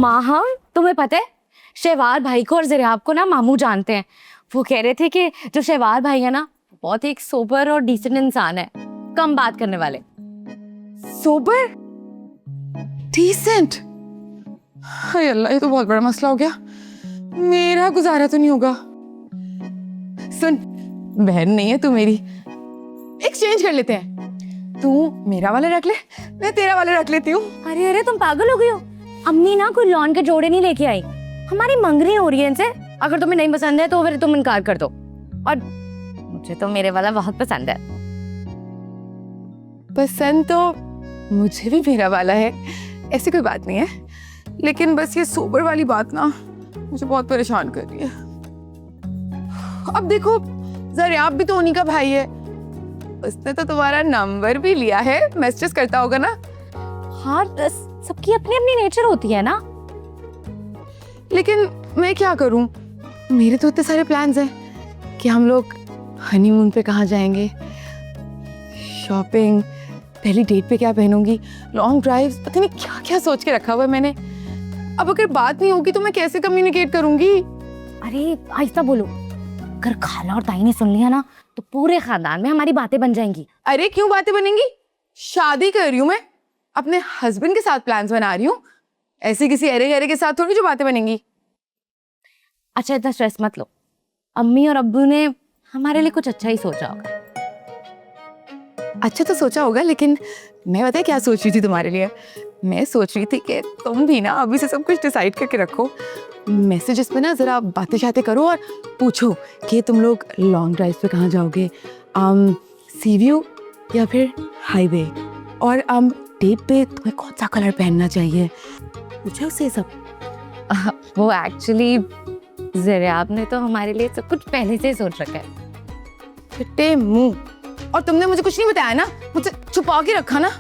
माँ हम तुम्हें पता है शहवार भाई को और ज़रियाब को ना मामू जानते हैं। वो कह रहे थे कि जो शहवार भाई है ना बहुत एक सोबर और डिसेंट इंसान है, कम बात करने वाले। Sober decent? हाय अल्लाह, ये तो बहुत बड़ा मसला हो गया। मेरा गुजारा तो नहीं होगा। सुन, बहन नहीं है तू मेरी, एक्सचेंज कर लेते हैं। तू मेरा वाला रख ले, मैं तेरा वाला रख लेती हूँ। अरे अरे तुम पागल हो गई हो? अम्मी ना कोई लॉन के जोड़े नहीं लेके आई, हमारी मंगनी हो रही है इनसे। अगर तुम्हें नहीं पसंद है तो फिर तुम इनकार कर दो। और मुझे तो मेरे वाला बहुत पसंद है। पसंद तो मुझे भी मेरा वाला है, ऐसी कोई बात नहीं है, लेकिन बस ये सोबर वाली बात ना मुझे बहुत परेशान कर रही है। अब देखो ज़रियाब भी तो उन्हीं का भाई है, उसने तो तुम्हारा नंबर भी लिया है, मैसेज करता होगा ना। हाँ, सबकी अपनी अपनी नेचर होती है ना। लेकिन मैं क्या करूं, मेरे तो इतने सारे प्लान्स हैं कि हम लोग हनीमून पे कहाँ जाएंगे, शॉपिंग, पहली डेट पे क्या पहनूंगी, लॉन्ग ड्राइव्स, पता नहीं क्या क्या सोच के रखा हुआ है मैंने। अब अगर बात नहीं होगी तो मैं कैसे कम्युनिकेट करूंगी? अरे आहिस्ता बोलो, अगर खाला और ताई ने सुन लिया ना तो पूरे खानदान में हमारी बातें बन जाएंगी। अरे क्यों बातें बनेंगी? शादी कर रही हूँ मैं, अपने हस्बैंड के साथ प्लान्स बना रही हूँ, ऐसे किसी अरे गहरे के साथ थोड़ी जो बातें बनेंगी। अच्छा इतना स्ट्रेस मत लो, अम्मी और अब्बू ने हमारे लिए कुछ अच्छा ही सोचा होगा। अच्छा तो सोचा होगा, लेकिन मैं पता है क्या सोच रही थी तुम्हारे लिए? मैं सोच रही थी कि तुम भी ना अभी से सब कुछ डिसाइड करके रखो, मैसेजेस पे ना जरा बातें शातें करो और पूछो कि तुम लोग लॉन्ग ड्राइव पे कहाँ जाओगे, सी व्यू या फिर हाईवे, और डेट पे तुम्हें कौन सा कलर पहनना चाहिए, पूछो उससे सब। वो एक्चुअली ज़रियाब ने तो हमारे लिए सब कुछ पहले से ही सोच रखा है। फिटे मुंह, और तुमने मुझे कुछ नहीं बताया ना, मुझसे छुपा के रखा ना।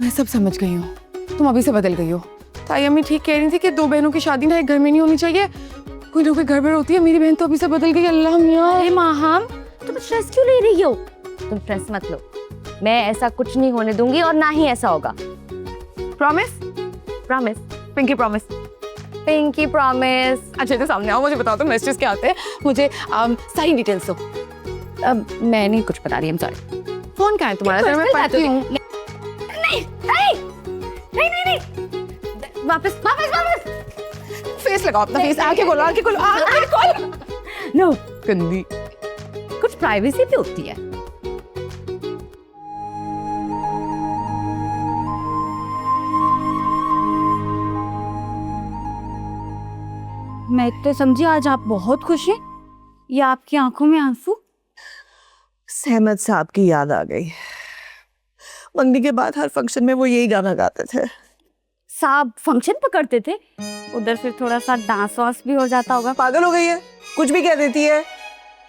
मैं सब समझ गई हूँ, तुम अभी से बदल गई हो। ताई अम्मी ठीक कह रही थी कि दो बहनों की शादी ना एक घर में नहीं होनी चाहिए, कोई ना कोई गड़बड़ होती है। मेरी बहन तो अभी से बदल गई। अल्लाह मियां। अरे माँ हम तुम स्ट्रेस क्यों ले रही हो? तुम स्ट्रेस मत लो, मैं ऐसा कुछ नहीं होने दूंगी और ना ही ऐसा होगा। Promise? Promise. Pinky promise? Pinky promise. अच्छा तो सामने आओ, मुझे बताओ तो मैसेजेस क्या आते हैं, मुझे सारी डिटेल्स दो। अब मैं नहीं कुछ बता रही, I'm sorry। फोन कहाँ है तुम्हारा? सर मैं पढ़ती हूँ। नहीं नहीं नहीं नहीं नहीं, वापस वापस वापस। फेस लगाओ अपना, फेस। आंखें खोलो, आंखें खोलो, आंखें खोलो। नो, गंदी। कुछ प्राइवेसी भी होती है। मैं तो समझी आज आप बहुत खुश हैं, या आपकी आंखों में आंसू? सहमद साहब की याद आ गई। मंगनी के बाद हर फंक्शन में वो यही गाना गाते थे। साहब फंक्शन पकड़ते थे, उधर फिर थोड़ा सा डांस वांस भी हो जाता होगा। पागल हो गई है, कुछ भी कह देती है।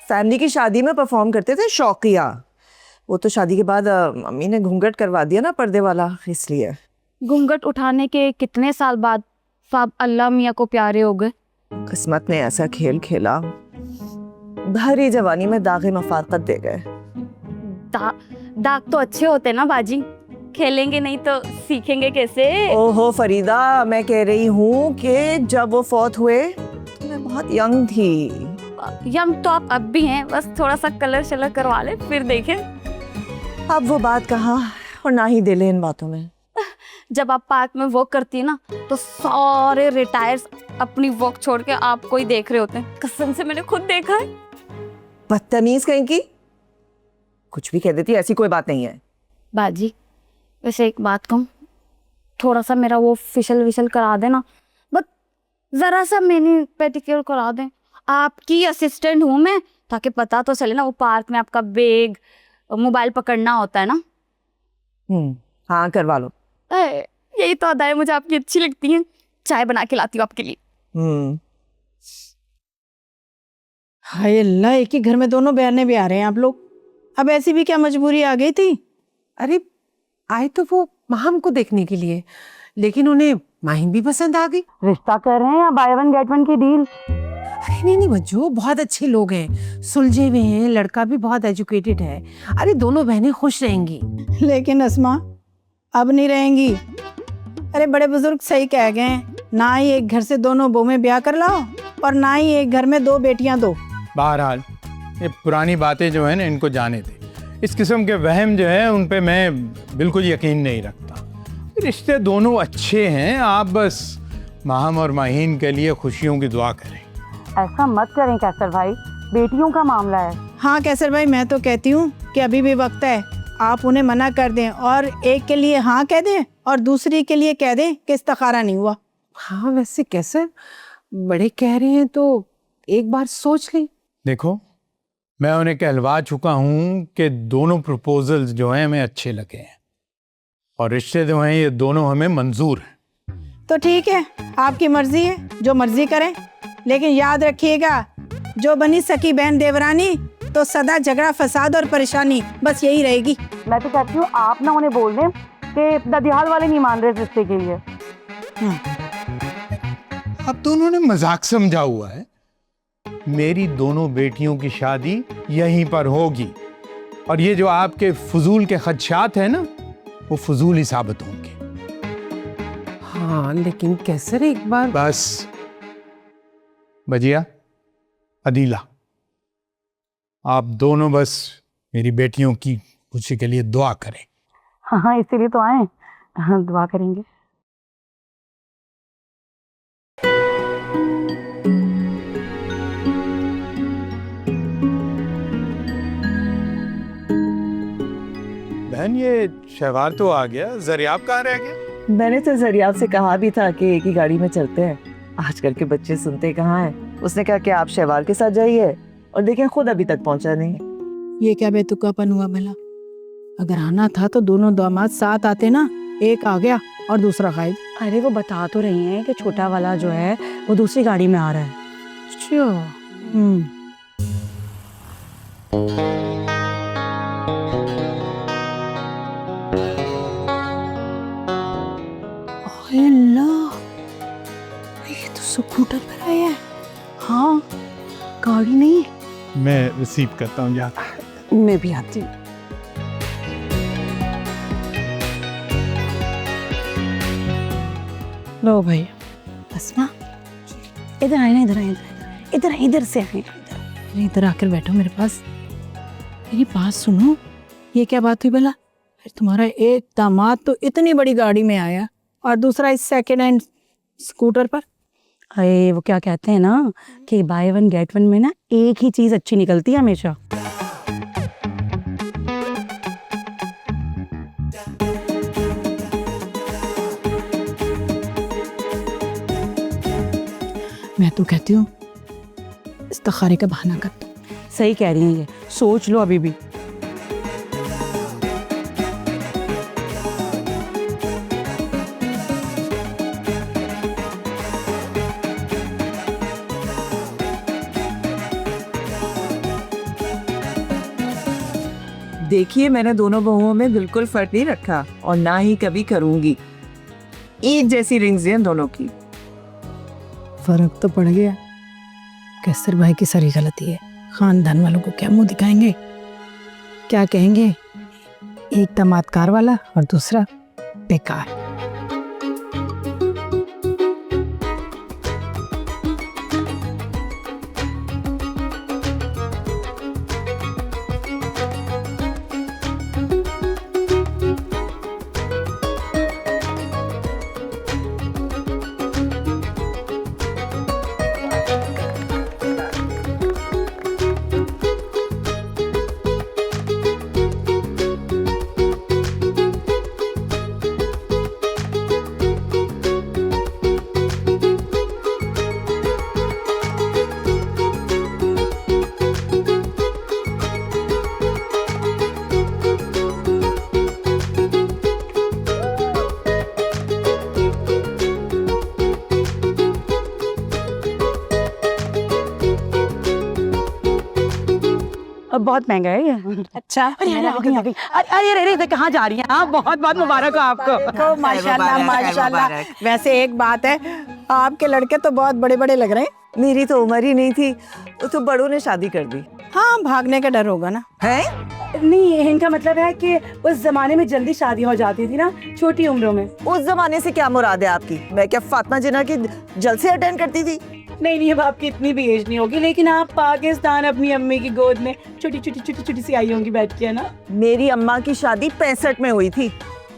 फैमिली की शादी में परफॉर्म करते थे शौकिया। वो तो शादी के बाद मम्मी ने घूंघट करवा दिया ना, पर्दे वाला, इसलिए। घूंघट उठाने के कितने साल बाद साहब अल्लाह मियाँ को प्यारे हो गए। किस्मत ने ऐसा खेल खेला, भरी जवानी में दागे मफाकत दे गए। दाग तो अच्छे होते ना बाजी, खेलेंगे नहीं तो सीखेंगे कैसे? ओहो फरीदा, मैं कह रही हूँ कि जब वो फौत हुए तो मैं बहुत यंग थी। यंग तो आप अब भी हैं, बस थोड़ा सा कलर शलर करवा ले फिर देखें। अब वो बात कहाँ, और ना ही दिल है इन बातों में। जब आप पार्क में वॉक करती है ना तो सारे रिटायर्स अपनी वॉक छोड़ के आपको ही देख रहे होते हैं। कसम से मैंने खुद देखा है। बदतमीज कहीं की, कुछ भी कह देती है, ऐसी कोई बात नहीं है। बाजी वैसे एक बात कहूँ, थोड़ा सा मेरा वो फिशल विशल करा देना, बस जरा सा मैंने पेडिक्योर करा दें। आपकी असिस्टेंट हूँ मैं, ताकि पता तो चले ना, वो पार्क में आपका बैग मोबाइल पकड़ना होता है ना। हाँ करवा लो। यही तो अदाएं मुझे आपकी अच्छी लगती हैं। चाय बना के लाती हूँ आपके लिए। हाय अल्लाह, एक ही घर में दोनों बहनें भी आ रहे हैं आप लोग। अब ऐसी भी क्या मजबूरी आ गई थी? अरे आए तो वो माहम को देखने के लिए, लेकिन उन्हें माहिम भी पसंद आ गई। रिश्ता कर रहे हैं या बाय वन गेट वन की डील? अरे नहीं नहीं बच्चों, बहुत अच्छे लोग हैं, सुलझे हुए हैं, लड़का भी बहुत एजुकेटेड है। अरे दोनों बहनें खुश रहेंगी। लेकिन अस्मा अब नहीं रहेंगी। अरे बड़े बुजुर्ग सही कह गए हैं, ना ही एक घर से दोनों बहुएं ब्याह कर लाओ और ना ही एक घर में 2 बेटियां दो। बहरहाल ये पुरानी बातें जो है ना, इनको जाने दे। इस किस्म के वहम जो है उन पे मैं बिल्कुल यकीन नहीं रखता। रिश्ते दोनों अच्छे हैं, आप बस माहम और माहीन के लिए खुशियों की दुआ करें। ऐसा मत करें कैसर भाई, बेटियों का मामला है। हाँ कैसर भाई, मैं तो कहती हूँ कि अभी भी वक्त है, आप उन्हें मना कर दें और एक के लिए हाँ कह दें और दूसरी के लिए कह दें कि इस्तखारा नहीं हुआ। हाँ वैसे कैसे बड़े कह रहे हैं तो एक बार सोच लें। देखो, मैं उन्हें कहलवा चुका हूँ कि दोनों प्रपोजल्स जो हैं हमें अच्छे लगे हैं और रिश्ते जो हैं ये दोनों हमें मंजूर हैं। तो ठीक है, आपकी मर्जी है, जो मर्जी करें, लेकिन याद रखिएगा जो बनी सकी बहन देवरानी तो सदा झगड़ा फसाद और परेशानी बस यही रहेगी। मैं तो कहती हूँ आप ना उन्हें बोल दें कि ददियाल वाले नहीं मान रहे इस रिश्ते के लिए। अब तो उन्होंने मजाक समझा हुआ है। मेरी दोनों बेटियों की शादी यहीं पर होगी और ये जो आपके फजूल के खदशात हैं ना, वो फजूल ही साबित होंगे। हाँ लेकिन कैसे एक बार बस बजिया, अदीला, आप दोनों बस मेरी बेटियों की खुशी के लिए दुआ करें। हाँ इसीलिए तो आए, हाँ दुआ करेंगे। बहन ये शहवार तो आ गया, जरियाब कहाँ रह गया? मैंने तो जरियाब से कहा भी था कि एक ही गाड़ी में चलते हैं। आजकल के बच्चे सुनते कहाँ हैं। उसने कहा कि आप शहवार के साथ जाइए और देखें खुद अभी तक पहुंचा नहीं। ये क्या बेतुकापन हुआ भला? अगर आना था तो दोनों दामाद साथ आते ना, एक आ गया और दूसरा गायब। अरे वो बता तो रही हैं कि छोटा वाला जो है वो दूसरी गाड़ी में आ रहा है। ये तो स्कूटर पर आया है। हाँ गाड़ी नहीं, मैं रिसीव करता हूँ यार। मैं भी आती हूँ। लो भाई, बस ना, इधर आए ना, इधर से आए। इधर आकर बैठो मेरे पास। मेरी बात सुनो, ये क्या बात हुई भला? तुम्हारा एक दामाद तो इतनी बड़ी गाड़ी में आया और दूसरा इस सेकेंड हैंड स्कूटर पर। अरे वो क्या कहते हैं ना कि बाय वन गेट वन में ना एक ही चीज अच्छी निकलती है हमेशा। मैं तो कहती हूँ इस्तखारे का बहाना कर दो। सही कह रही हैं, ये सोच लो अभी भी। देखिए मैंने दोनों बहुओं में बिल्कुल फर्क नहीं रखा और ना ही कभी करूंगी। एक जैसी रिंग्स हैं दोनों की। फर्क तो पड़ गया। कैसर भाई की सारी गलती है। खानदान वालों को क्या मुंह दिखाएंगे? क्या कहेंगे? एक दामाद कार वाला और दूसरा बेकार। अब बहुत महंगा है ये। अच्छा, अरे अरे कहाँ जा रही हैं आप? बहुत बहुत मुबारक हो आपको। तो माशाल्लाह माशाल्लाह। वैसे एक बात है, आपके लड़के तो बहुत बड़े बड़े लग रहे हैं। मेरी तो उम्र ही नहीं थी, वो तो बड़ों ने शादी कर दी। हाँ, भागने का डर होगा ना। हैं? नहीं, इनका मतलब है कि उस जमाने में जल्दी शादियां हो जाती थी ना, छोटी उम्रों में। उस जमाने से क्या मुराद है आपकी? मैं क्या फातिमा जिन्ना की जलसे अटेंड करती थी? नहीं, अब आपकी इतनी भी एज नहीं होगी, लेकिन आप पाकिस्तान अपनी अम्मी की गोद में छोटी सी आई होंगी बैठ के, है ना? मेरी अम्मा की शादी 65 में हुई थी।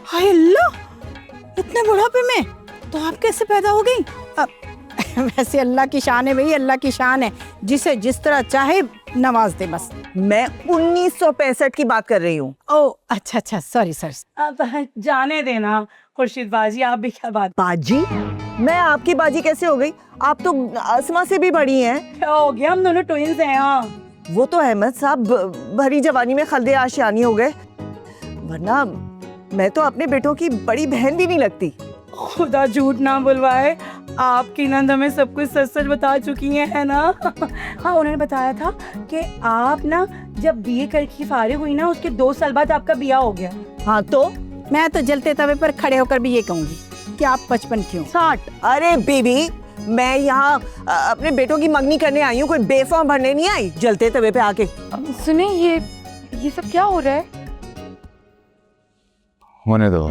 हाय अल्लाह, इतने बुढ़ापे में तो आप कैसे पैदा हो गई? वैसे अल्लाह की शान है भाई, अल्लाह की शान है, जिसे जिस तरह चाहे नवाज दे बस। मैं 1965 की बात कर रही हूँ। ओ अच्छा, सॉरी सर। आप जाने देना खुर्शीद बाजी, आप भी क्या बात। बाजी? मैं आपकी बाजी कैसे हो गई? आप तो आसमा से भी बड़ी हैं। क्या हो गया, हम दोनों ट्विंस हैं। हाँ, वो तो अहमद साहब भरी जवानी में खल्दे आशियानी हो गए, वरना मैं तो अपने बेटों की बड़ी बहन भी नहीं लगती। खुदा झूठ ना बुलवाए, आपकी नंद हमें सब कुछ सच सच बता चुकी है ना? हाँ, उन्होंने बताया था कि आप ना जब बीए करके फारिग हुई ना, उसके 2 साल बाद आपका बिया हो गया। हाँ तो मैं तो जलते तवे पर खड़े होकर भी ये कहूंगी कि आप 55 क्यों? 60। अरे बीबी, मैं यहाँ अपने बेटों की मंगनी करने आई हूँ, कोई बेफॉर्म भरने नहीं आई जलते तवे पे आके। सुने, ये सब क्या हो रहा है? होने दो।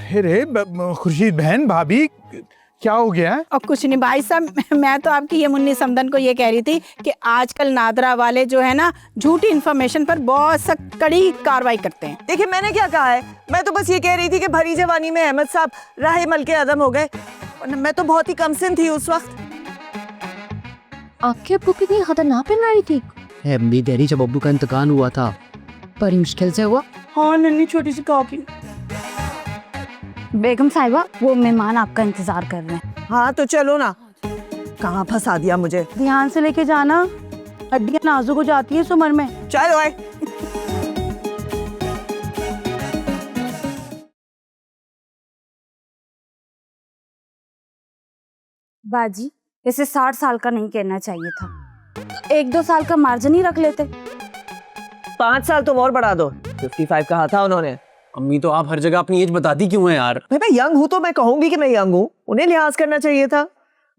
अरे खुर्शीद बहन, भाभी, क्या हो गया है? और कुछ नहीं भाई साहब, मैं तो आपकी ये मुन्नी समदन को ये कह रही थी कि आजकल नादरा वाले जो है ना, झूठी इन्फॉर्मेशन पर बहुत सख्त कड़ी कार्रवाई करते हैं। देखिए, मैंने क्या कहा है? मैं तो बस ये कह रही थी कि भरी जवानी में अहमद साहब राहे मल के अदम हो गए, वरना मैं तो बहुत ही कमसिन थी उस वक्त। आपके अब्बू कितनी खतरनाक बीमारी थी? अम्मी डैडी, जब अब्बू का इंतकाल हुआ था बड़ी मुश्किल से हुआ। हाँ, नन्ही छोटी सी काकी। बेगम साहिबा, वो मेहमान आपका इंतजार कर रहे हैं। हाँ तो चलो ना। कहाँ फंसा दिया मुझे? ध्यान से लेके जाना, हड्डियां नाजुक हो जाती है इस उम्र में। चलो आए। बाजी, इसे 60 साल का नहीं कहना चाहिए था, 1-2 साल का मार्जिन ही रख लेते। 5 साल तुम और बढ़ा दो। 55 कहा था उन्होंने। अम्मी तो आप हर जगह अपनी एज बताती क्यों है यार? भाई, मैं यंग हूँ तो मैं कहूंगी कि मैं यंग हूँ, उन्हें लिहाज करना चाहिए था।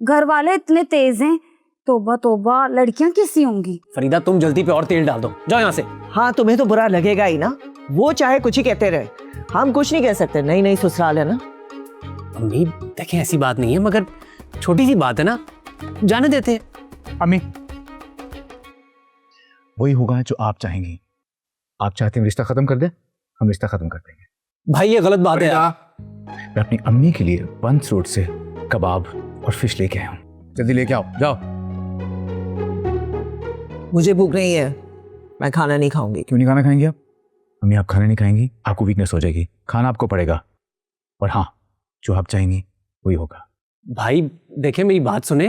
घर वाले इतने तेज हैं, तोबा तोबा, लड़कियां कैसी होंगी? फरीदा, तुम जल्दी पे और तेल डाल दो, जाओ यहाँ से। हाँ, तुम्हें तो बुरा लगेगा ही ना, वो चाहे कुछ ही कहते रहे, हम कुछ नहीं कह सकते। नई ससुराल है ना। अम्मी देखें, ऐसी बात नहीं है, मगर छोटी सी बात है ना, जाने देते हैं। अम्मी, वही होगा जो आप चाहेंगी। आप चाहते हैं रिश्ता खत्म कर दे, हम रिश्ता खत्म कर देंगे। भाई ये गलत बात है यार। मैं अपनी अम्मी के लिए बंस रोड से कबाब और फिश लेके आया हूँ, जल्दी लेके आओ, जाओ। मुझे भूख नहीं है, मैं खाना नहीं खाऊंगी। क्यों नहीं खाना खाएंगे आप? अम्मी, आप खाना नहीं खाएंगी, आपको वीकनेस हो जाएगी, खाना आपको पड़ेगा। और हाँ, जो आप चाहेंगी वही होगा। भाई देखें, मेरी बात सुने,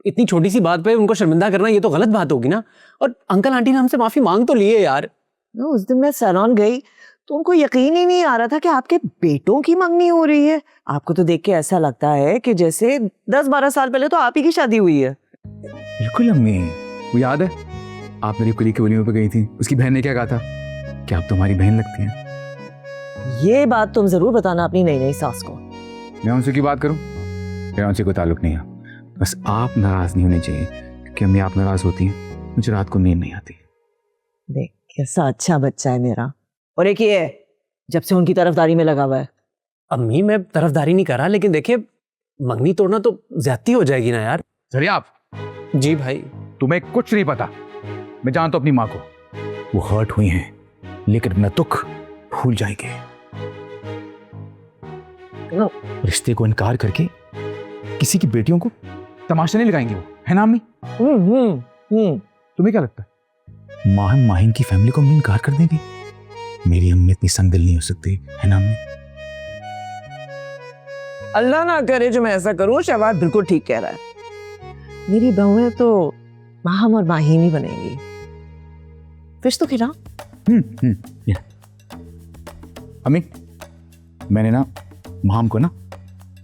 इतनी छोटी सी बात पे उनको शर्मिंदा करना ये तो गलत बात होगी ना। और अंकल आंटी ने हमसे माफी मांग तो लिए यार। उस दिन मैं सैलून गई तो उनको यकीन ही नहीं आ रहा था कि आपके बेटों की मंगनी हो रही है। आपको तो देख के ऐसा लगता है कि जैसे 10-12 साल पहले तो आप ही की शादी हुई है। बिल्कुल अम्मी, वो याद है आप मेरी कुली की वलीमे पे गई थी, उसकी बहन ने क्या कहा था कि आप तुम्हारी बहन लगती हैं। ये बात तुम जरूर बताना अपनी नई सास को। मैं उनसे की बात करूं? मेरा उनसे कोई ताल्लुक नहीं है, बस आप नाराज नहीं होनी चाहिए, क्योंकि अम्मी आप नाराज होती हैं, मुझे रात को नींद नहीं आती। देख कैसा अच्छा बच्चा है मेरा। और एक ये है, जब से उनकी तरफदारी में लगा हुआ है। अम्मी मैं तरफदारी नहीं कर रहा, लेकिन देखिए मंगनी तोड़ना तो ज्यादती हो जाएगी ना यार। सर आप जी भाई। तुम्हें कुछ नहीं पता, मैं जानता हूं अपनी माँ को, वो हर्ट हुई हैं लेकिन अपना दुख भूल जाएंगे। रिश्ते को इनकार करके किसी की बेटियों को तमाशा नहीं लगाएंगे वो, है ना अम्मी? तुम्हें क्या लगता है माहिम माहिन की फैमिली को अम्मी इनकार कर देंगी? मेरी अम्मी इतनी संगदिल नहीं हो सकती, है ना अम्मी? अल्लाह ना करे जो मैं ऐसा करूं। शहबाज बिल्कुल ठीक कह रहा है, मेरी बहुएं तो माहिम और माहिन ही बनेंगी। फिश तो खिला। अम्मी, मैंने ना माम को ना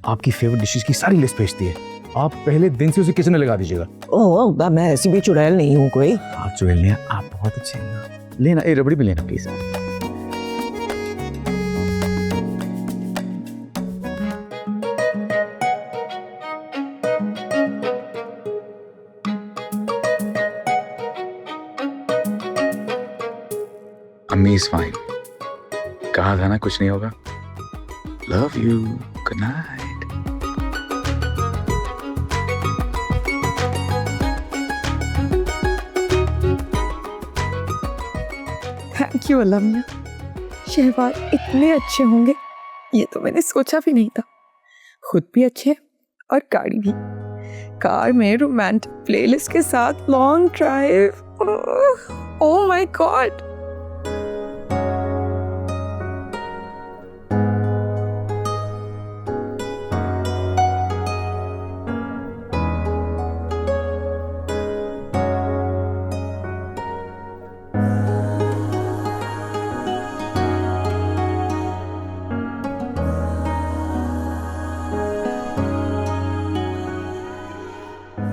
आपकी फेवरेट डिशेस की सारी लिस्ट भेज दी है, आप पहले दिन से उसे किचन में लगा दीजिएगा। ओह, मैं ऐसी भी चुड़ैल नहीं हूँ कोई। आप चुड़ैल नहीं हैं, आप बहुत अच्छे हैं। लेना, ये रबड़ी भी लेना प्लीज। अम्मी इज फाइन, कहा था ना कुछ नहीं होगा। Love you, good night. Thank you अल्लाह मियां, शहबाज इतने अच्छे होंगे ये तो मैंने सोचा भी नहीं था। खुद भी अच्छे और गाड़ी भी, कार में रोमांटिक प्लेलिस्ट के साथ long drive. Oh my god.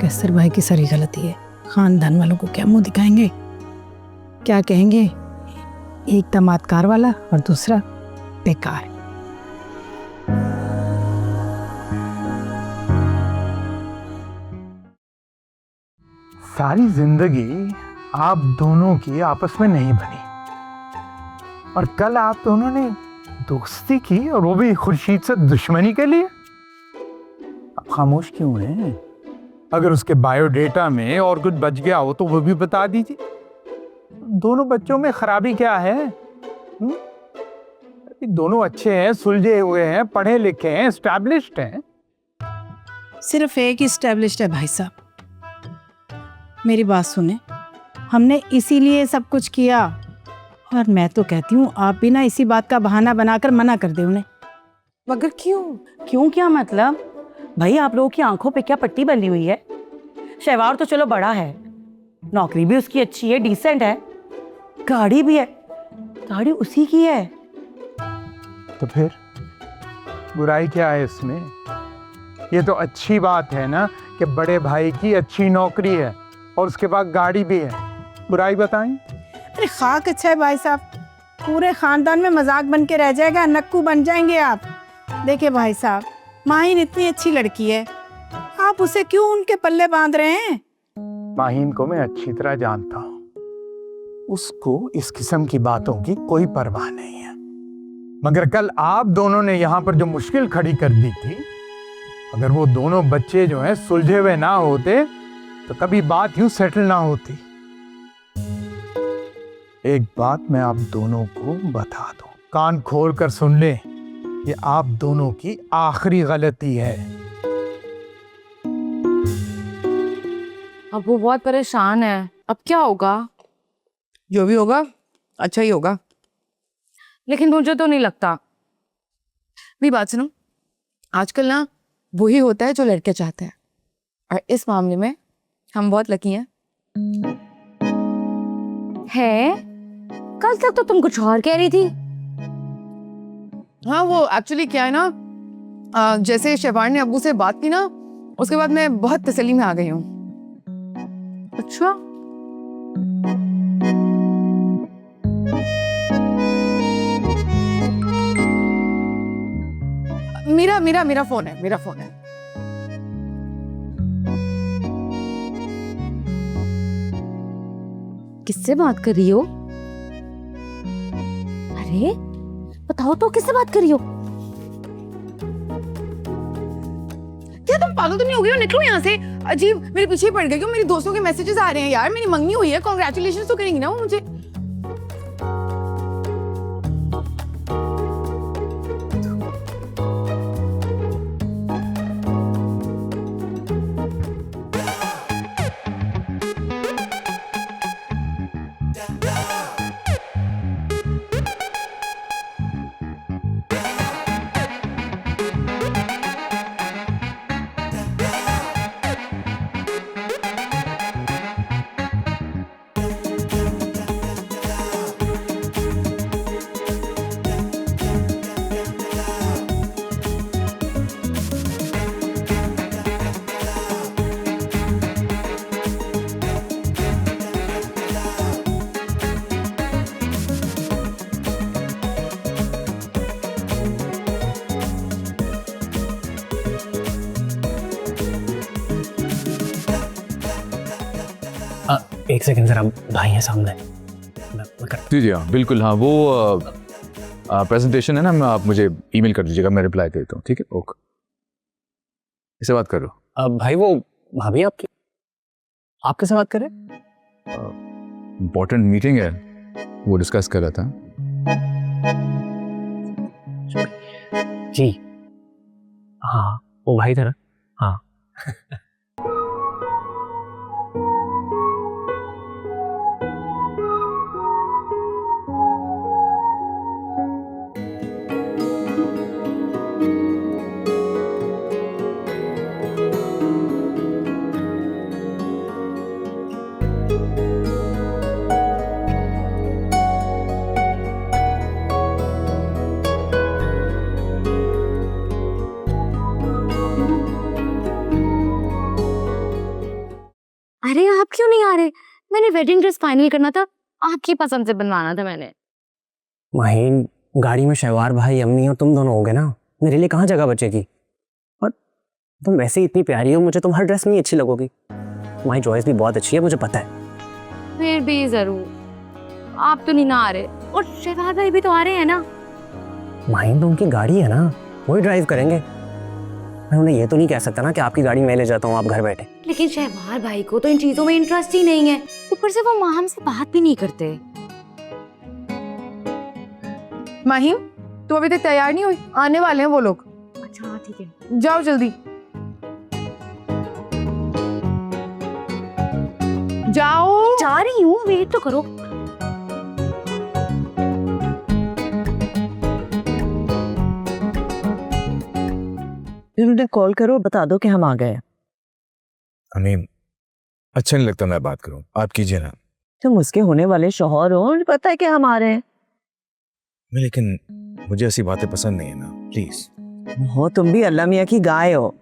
Kaiser भाई की सारी गलती है, खानदान वालों को क्या मुंह दिखाएंगे, क्या कहेंगे। एक दामादकार वाला और दूसरा बेकार। सारी जिंदगी आप दोनों की आपस में नहीं बनी और कल आप दोनों ने दोस्ती की, और वो भी खुर्शीद से दुश्मनी के लिए। आप खामोश क्यों हैं? अगर उसके बायोडेटा में और कुछ बच गया हो तो वो भी बता दीजिए। दोनों बच्चों में खराबी क्या है? दोनों अच्छे हैं, सुलझे हुए हैं, पढ़े लिखे हैं, एस्टैब्लिश्ड हैं। सिर्फ एक ही स्टैब्लिश्ड है भाई साहब। मेरी बात सुने, हमने इसीलिए सब कुछ किया, और मैं तो कहती हूँ आप भी ना इसी बात का बहाना बनाकर मना कर दे उन्हें। मगर क्यों? क्यों क्या मतलब? भाई आप लोगों की आंखों पे क्या पट्टी बनी हुई है? शहवार तो चलो बड़ा है, नौकरी भी उसकी अच्छी है, डिसेंट है, गाड़ी भी है, गाड़ी उसी की है। तो फिर बुराई क्या है इसमें? ये तो अच्छी बात है ना कि बड़े भाई की अच्छी नौकरी है और उसके बाद गाड़ी भी है। बुराई बताएं? अरे खाक अच्छा है भाई साहब, पूरे खानदान में मजाक बन के रह जाएगा, नक्कू बन जाएंगे आप। देखिए भाई साहब, माहिन इतनी अच्छी लड़की है, आप उसे क्यों उनके पल्ले बांध रहे हैं? माहिन को मैं अच्छी तरह जानता हूँ, उसको इस किस्म की बातों की कोई परवाह नहीं है। मगर कल आप दोनों ने यहाँ पर जो मुश्किल खड़ी कर दी थी, अगर वो दोनों बच्चे जो हैं सुलझे हुए ना होते तो कभी बात यूं सेटल ना होती। एक बात मैं आप दोनों को बता दूं, कान खोल कर सुन ले, ये आप दोनों की आखिरी गलती है। अब वो बहुत परेशान है, अब क्या होगा? जो भी होगा अच्छा ही होगा। लेकिन मुझे तो नहीं लगता। मेरी बात सुनो, आजकल ना वही होता है जो लड़के चाहते हैं, और इस मामले में हम बहुत लकी हैं। है? कल तक तो तुम कुछ और कह रही थी। हाँ, वो एक्चुअली क्या है ना, जैसे शहबाज ने अब्बू से बात की ना, उसके बाद मैं बहुत तसल्ली में आ गई हूँ। अच्छा, मेरा फोन है, मेरा फोन है। किससे बात कर रही हो? अरे बताओ तो, किससे बात कर रही हो? क्या तुम पागल तो नहीं हो गई हो? निकलो यहाँ से। अजीब, मेरे पीछे पड़ गई हो। मेरी दोस्तों के मैसेजेस आ रहे हैं यार, मेरी मंगनी हुई है, कॉन्ग्रेचुलेशन तो करेंगी ना वो मुझे। एक सेकंड जरा, भाई है सामने। मैं कर... जी जी हाँ बिल्कुल, हाँ वो प्रेजेंटेशन है ना, आप मुझे ईमेल कर दीजिएगा, मैं रिप्लाई देता हूँ, ठीक है? ओके, इससे बात करो। भाई वो भाभी आपकी, आप कैसे बात कर रहे? इम्पोर्टेंट मीटिंग है, वो डिस्कस कर रहा था। जी हाँ, वो भाई था ना? हाँ। अरे आप क्यों नहीं आ रहे? मैंने वेडिंग ड्रेस फाइनल करना था, आपकी पसंद से बनवाना था मैंने। माहिन, गाड़ी में शहवार भाई, अम्मी और तुम दोनों होगे ना, मेरे लिए कहाँ जगह बचेगी? और तुम वैसे ही इतनी प्यारी हो, मुझे तुम हर ड्रेस में ही अच्छी लगोगी। तुम्हारी चॉइस भी बहुत अच्छी है, मुझे पता है। फिर भी जरूर, आप तो नहीं ना आ रहे, और शहबाज भाई भी तो आ रहे हैं ना। माहिन, तो उनकी गाड़ी है ना, वही ड्राइव करेंगे। मैं उन्हें ये तो नहीं कह सकता ना कि आपकी गाड़ी मैं ले जाता हूँ, आप घर बैठे। लेकिन शहबाज भाई को तो इन चीजों में इंटरेस्ट ही नहीं है, ऊपर से वो माहम से बात भी नहीं करते। माहिम, तुम अभी तक तैयार नहीं हुई? आने वाले हैं वो लोग। अच्छा ठीक है, जाओ जल्दी जाओ। जा रही हूँ, वेट तो करो। उन्हें कॉल करो, बता दो कि हम आ गए। हमें अच्छा नहीं लगता मैं बात करूं, आप कीजिए ना। तुम उसके होने वाले शौहर हो, उन्हें पता है कि हम आ रहे हैं। लेकिन मुझे ऐसी बातें पसंद नहीं है ना, प्लीज। हो तुम भी अल्लाह मियाँ की गाय हो।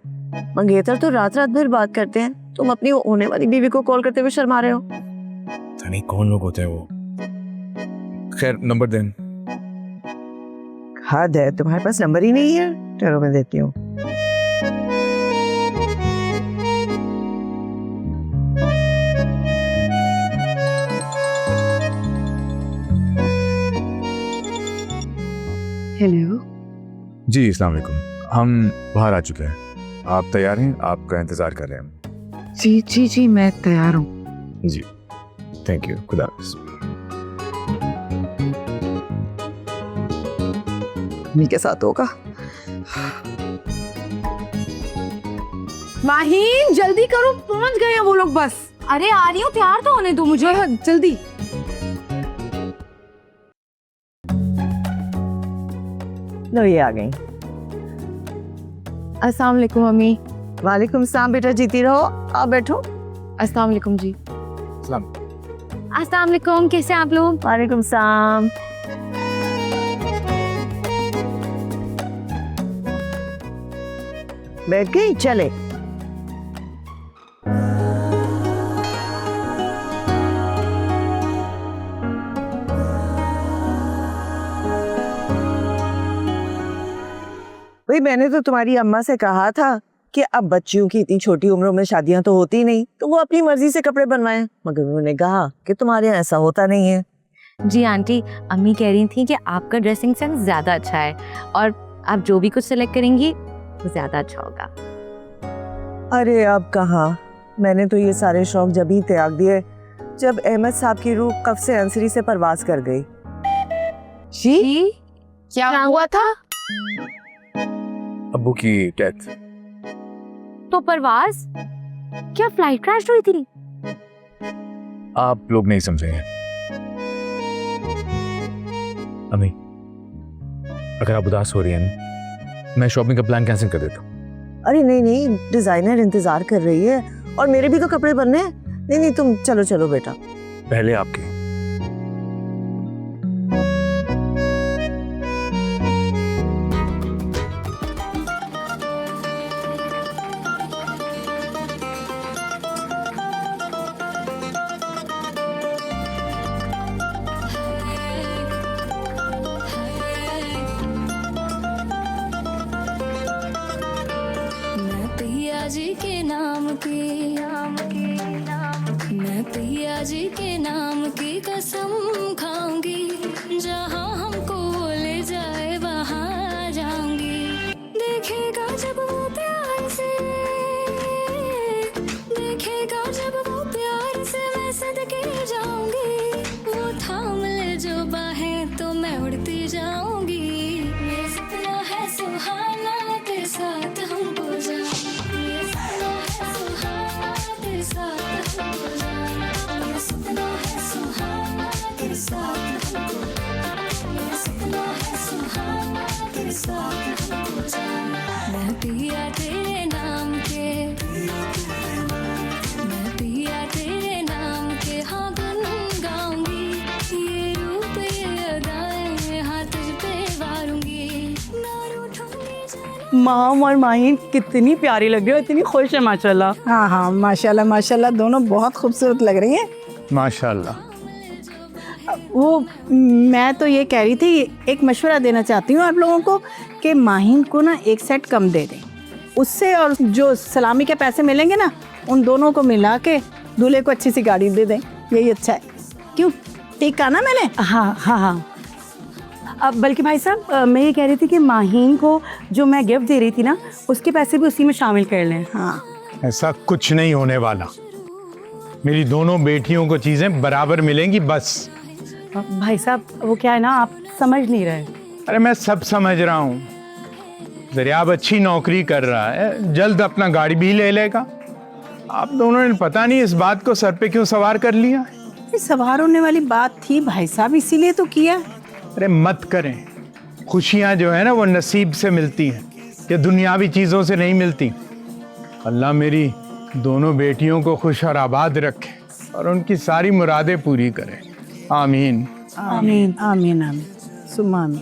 मंगेतर तो रात रात भर बात करते हैं, तुम अपनी होने वाली बीवी को कॉल करते हुए शर्मा रहे हो। पता नहीं कौन लोग होते हैं वो। खैर, नंबर दें। हद है, तुम्हारे पास नंबर ही नहीं है। चलो मैं देती हूँ। हेलो जी, अस्सलाम वालेकुम। हम बाहर आ चुके हैं, आप तैयार हैं? आपका इंतजार कर रहे हैं। जी जी जी, मैं तैयार हूँ। जी, थैंक यू, खुदा हाफिज़। उन्हीं के साथ होगा। माहिन, जल्दी करो, पहुंच गए हैं वो लोग बस। अरे आ रही हूँ, तैयार तो होने दो मुझे। हाँ, जल्दी। लो ये आ गई। अस्सलाम वालेकुम मम्मी। वालेकुम सलाम बेटा, जीती रहो। आप बैठो। अस्सलाम वालेकुम जी। सलाम। अस्सलाम वालेकुम, कैसे आप लोग? वालेकुम सलाम। बैठ गई? चले। भाई मैंने तो तुम्हारी अम्मा से कहा था कि अब बच्चियों की इतनी छोटी उम्रों में शादियां तो होती नहीं, तो वो अपनी मर्जी से कपड़े बनवाएं, मगर उन्होंने कहा कि तुम्हारे यहाँ ऐसा होता नहीं है। जी आंटी, अम्मी कह रही थी कि आपका ड्रेसिंग सेंस ज्यादा अच्छा है और आप जो भी कुछ सिलेक्ट करेंगी वो ज्यादा अच्छा होगा। अरे अब कहाँ, मैंने तो ये सारे शौक जब ही त्याग दिए जब अहमद साहब की रूह कफ से अंसरी से परवाज कर गई। जी, क्या हुआ था? अब्बू की डेथ। तो परवाज क्या फ्लाइट क्रैश हुई थी? आप लोग नहीं समझेंगे। अम्मी, अगर आप उदास हो रही हैं, मैं शॉपिंग का प्लान कैंसिल कर देता हूँ। अरे नहीं नहीं, डिजाइनर इंतजार कर रही है और मेरे भी तो कपड़े बनने हैं। नहीं नहीं, तुम चलो चलो बेटा। पहले आपके। जी के नाम की मैं पिया जी मैं पिया तेरे नाम के, मैं पिया तेरे नाम के, हाँ गुन गाऊंगी, ये रूप ये अदाएं, हाँ तुझ पे वारूंगी, ना रूठूंगी जाने। माम और माहिन कितनी प्यारी लग रही हो, इतनी खुश है माशाल्लाह। हाँ हाँ, माशाल्लाह माशाल्लाह, दोनों बहुत खूबसूरत लग रही हैं। माशाल्लाह। वो मैं तो ये कह रही थी, एक मशवरा देना चाहती हूँ आप लोगों को कि माहिन को ना एक सेट कम दे दें, उससे और जो सलामी के पैसे मिलेंगे ना, उन दोनों को मिला के दूल्हे को अच्छी सी गाड़ी दे दें, यही अच्छा है। क्यों, ठीक कहा ना मैंने? हाँ हाँ हाँ। अब बल्कि भाई साहब मैं ये कह रही थी कि माहिन को जो मैं गिफ्ट दे रही थी ना, उसके पैसे भी उसी में शामिल कर लें। हाँ, ऐसा कुछ नहीं होने वाला। मेरी दोनों बेटियों को चीजें बराबर मिलेंगी बस। भाई साहब वो क्या है ना, आप समझ नहीं रहे। अरे मैं सब समझ रहा हूँ। दरियाब अच्छी नौकरी कर रहा है, जल्द अपना गाड़ी भी ले लेगा। आप दोनों ने पता नहीं इस बात को सर पे क्यों सवार कर लिया। ये सवार होने वाली बात थी भाई साहब, इसीलिए तो किया। अरे मत करें। खुशियाँ जो है ना वो नसीब से मिलती हैं, ये दुनियावी चीज़ों से नहीं मिलती। अल्लाह मेरी दोनों बेटियों को खुश और आबाद रखे और उनकी सारी मुरादें पूरी करे। आमीन। आमीन आमीन आमीन सुम्मा आमीन।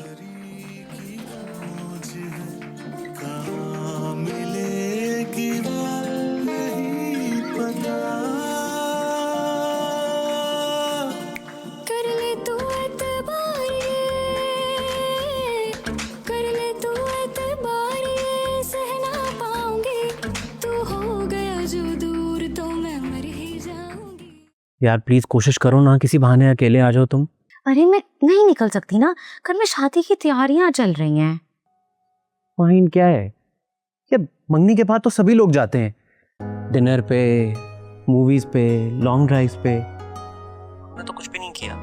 कर ले तू एतबार ये, कर ले तू एतबार ये, सह ना पाऊंगी, तू हो गया जो दूर तो मैं मर ही जाऊंगी। यार प्लीज कोशिश करो ना, किसी बहाने अकेले आ जाओ तुम। अरे मैं नहीं निकल सकती ना, घर में शादी की तैयारियां चल रही हैं। माहिन क्या है ये, मंगनी के बाद तो सभी लोग जाते हैं, डिनर पे, मूवीज पे, लॉन्ग ड्राइव्स पे। मैं तो कुछ भी नहीं किया।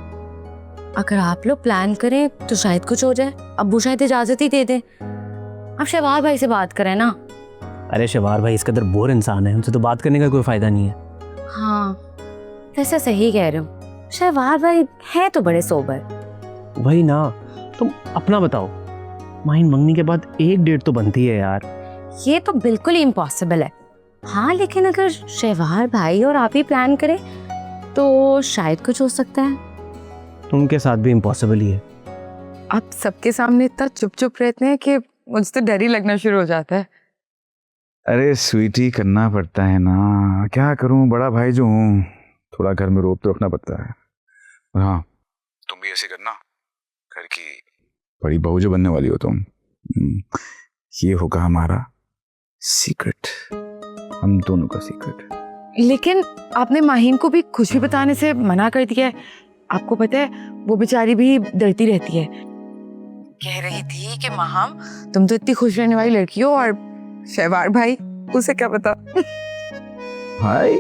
अगर आप लोग प्लान करें तो शायद कुछ हो जाए, अब्बू शायद इजाजत ही दे दे। आप शहबाज भाई से बात करें ना। अरे शवार भाई इस कदर बोर इंसान है, उनसे तो बात करने का कोई फायदा नहीं है। हाँ वैसे सही कह रहे हो, शहबाज भाई है तो बड़े सोबर। वही ना, तुम अपना बताओ। माहिन मंगनी के बाद एक डेट तो बनती है यार। ये तो बिल्कुल ही इम्पॉसिबल है। हाँ लेकिन अगर शहबाज भाई और आप ही प्लान करें तो शायद कुछ हो सकता है। उनके साथ भी इम्पॉसिबल ही है। आप सबके सामने इतना चुप चुप रहते हैं कि मुझे तो डर ही लगना शुरू हो जाता है। अरे स्वीटी, करना पड़ता है ना, क्या करूं, बड़ा भाई जो हूँ, थोड़ा घर में रोब तो रखना पड़ता है। और हाँ, तुम भी ऐसे करना, घर की बड़ी बहू जो बनने वाली हो तुम। ये होगा हमारा सीक्रेट, हम दोनों का सीक्रेट। लेकिन आपने माहिन को भी कुछ भी बताने से मना कर दिया है। आपको पता है वो बेचारी भी डरती रहती है। कह रही थी कि माहम तुम तो इतनी खुश रहने वाली लड़की हो, और शहवार भाई, उसे क्या पता। भाई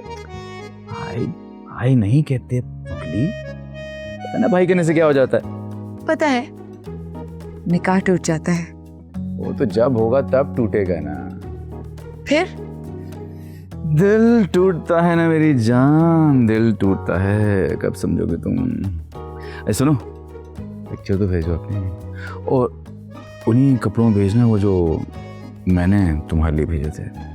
भाई भाई नहीं कहते प्लीज, पता ना भाई कहने से क्या हो जाता है। पता है, निकाह टूट जाता है। वो तो जब होगा तब टूटेगा ना। फिर दिल टूटता है ना मेरी जान, दिल टूटता है, कब समझोगे तुम। अरे सुनो, पिक्चर तो भेजो अपने, और उन्हीं कपड़ों में भेजना वो जो मैंने तुम्हारे लिए भेजे थे।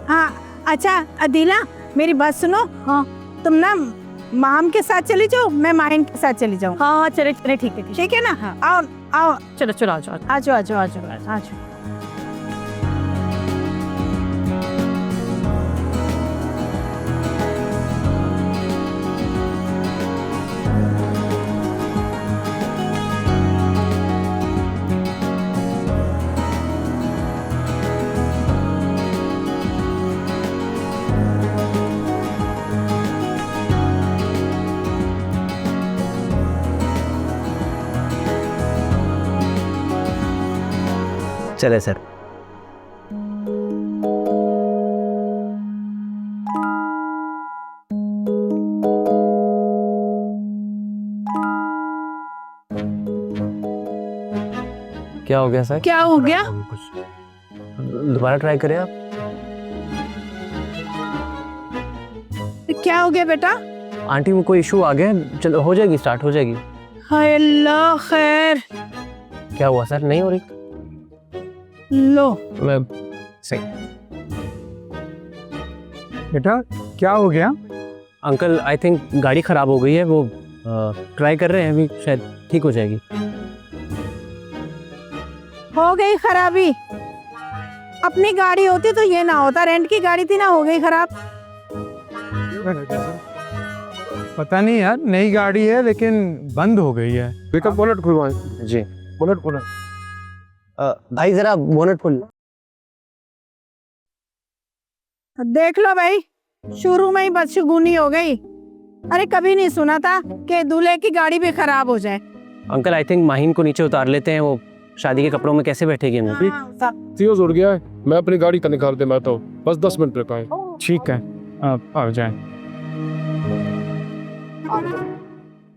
हाँ अच्छा अदीला, मेरी बात सुनो। हाँ, तुम ना माम के साथ चली जाओ, मैं माहिन के साथ चली जाऊँ। हाँ हाँ चले चले, ठीक है ठीक है ना? हाँ। आओ आओ, चलो चलो आ जाओ। आ जाओ आ जाओ आ जाओ आ जाओ। चले सर। क्या हो गया सर? क्या हो गया? दोबारा ट्राई करें आप। क्या हो गया बेटा? आंटी में कोई इशू आ गया, चलो हो जाएगी, स्टार्ट हो जाएगी। हाय अल्लाह खैर। क्या हुआ सर, नहीं हो रही? लो मैं सही। बेटा क्या हो गया? अंकल आई थिंक गाड़ी खराब हो गई है, वो ट्राई कर रहे हैं, अभी शायद ठीक हो जाएगी। हो गई खराबी? अपनी गाड़ी होती तो ये ना होता, रेंट की गाड़ी थी ना, हो गई खराब। पता नहीं यार, नई गाड़ी है लेकिन बंद हो गई है। पिकअप बोनट खुलवाएं। जी बोनट खोला। भाई जरा बोनट खोल। देख लो भाई, शुरू में ही बदशगुनी हो गई। अरे कभी नहीं सुना था कि दूल्हे की गाड़ी भी खराब हो जाए। अंकल आई थिंक माहिन को नीचे उतार लेते हैं, वो शादी के कपड़ों में कैसे बैठेगी ना। फ्यूज उड़ गया है, मैं अपनी गाड़ी का निकाल देता हूँ, बस 10 मिनट रुका है। ठीक है, आप आ जाएं।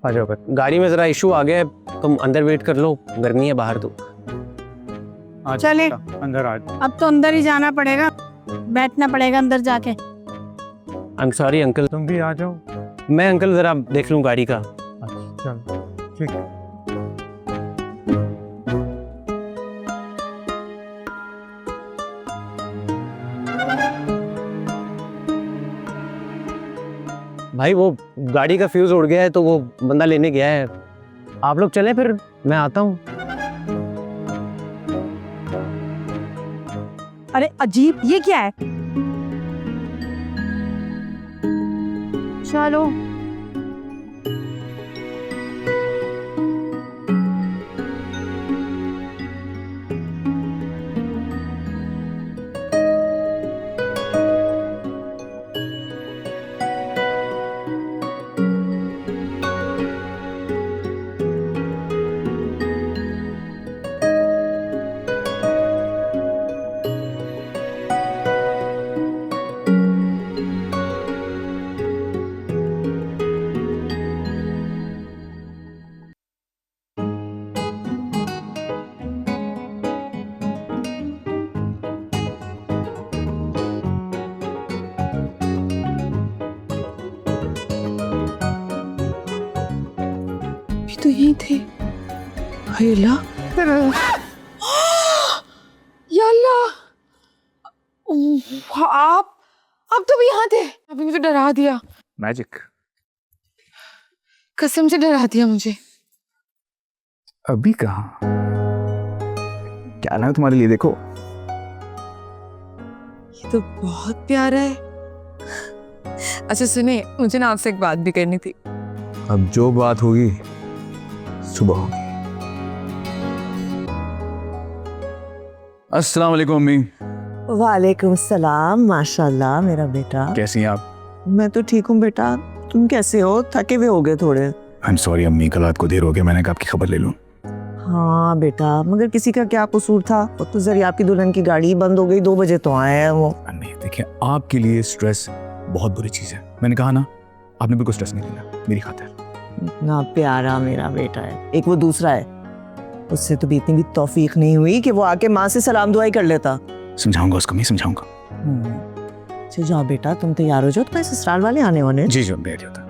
आ जाओ। गाड़ी में जरा इशू आ गया है, तुम अंदर वेट कर लो, गर्मी है बाहर तो। चले अंदर आ जाओ। अब तो अंदर ही जाना पड़ेगा, बैठना पड़ेगा अंदर जाके। I am sorry uncle. तुम भी आ जाओ। मैं अंकल जरा देख लूँ गाड़ी का। चलो ठीक है। भाई वो गाड़ी का फ्यूज उड़ गया है तो वो बंदा लेने गया है, आप लोग चले फिर मैं आता हूँ। अरे अजीब, ये क्या है? चलो तो यही थे। हाय अल्लाह, या अल्लाह, आप तो भी यहाँ थे। अभी मुझे डरा दिया, मैजिक। कसम से डरा दिया मुझे। अभी कहाँ? क्या ना तुम्हारे लिए, देखो ये तो बहुत प्यारा है। अच्छा सुने, मुझे ना आपसे एक बात भी करनी थी। अब जो बात होगी सुबह होगी। अस्सलाम वालेकुम अम्मी। वालेकुम सलाम। माशाल्लाह मेरा बेटा। कैसी हैं आप? मैं तो ठीक हूँ बेटा, तुम कैसे हो? थके हुए हो गए थोड़े। आई एम सॉरी अम्मी, कल रात को देर हो गया, मैंने कहा आपकी खबर ले लूं। हाँ बेटा, मगर किसी का क्या कसूर था? वो तो जरिए आपकी दुल्हन की गाड़ी बंद हो गई, 2 बजे तो आए हैं वो। नहीं देखिए, आपके लिए स्ट्रेस बहुत बुरी चीज है, मैंने कहा ना, आपने बिल्कुल स्ट्रेस नहीं लेना मेरी खातिर। इतना प्यारा मेरा बेटा है। एक वो दूसरा है, उससे तो भी इतनी भी तौफीक नहीं हुई कि वो आके माँ से सलाम दुआई कर लेता। समझाऊंगा उसको, मैं समझाऊंगा। अच्छा जाओ बेटा, तुम तैयार हो जाओ, तुम्हारे ससुराल वाले आने वाले हैं। जी जी बैठ जाता।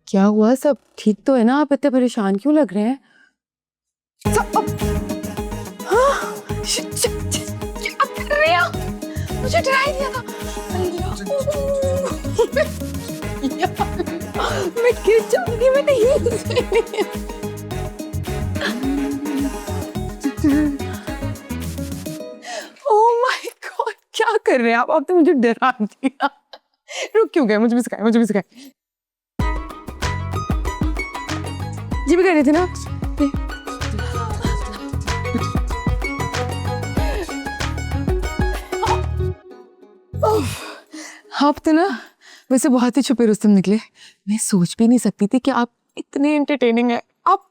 क्या हुआ, सब ठीक तो है ना? आप इतने परेशान क्यों लग रहे हैं? आप कर रहे हो? मुझे डरा ही दिया था। मैं गिर जाऊंगी, मैं नहीं। ओह माय गॉड, क्या कर रहे हैं आप? तो मुझे डरा दिया। रुक क्यों गए? मुझे भी सिखाए, मुझे भी सिखाए। जी भी कर रही थी ना। आप तो ना वैसे बहुत ही छुपे रुस्तम निकले। मैं सोच भी नहीं सकती थी कि आप इतने एंटरटेनिंग है। आप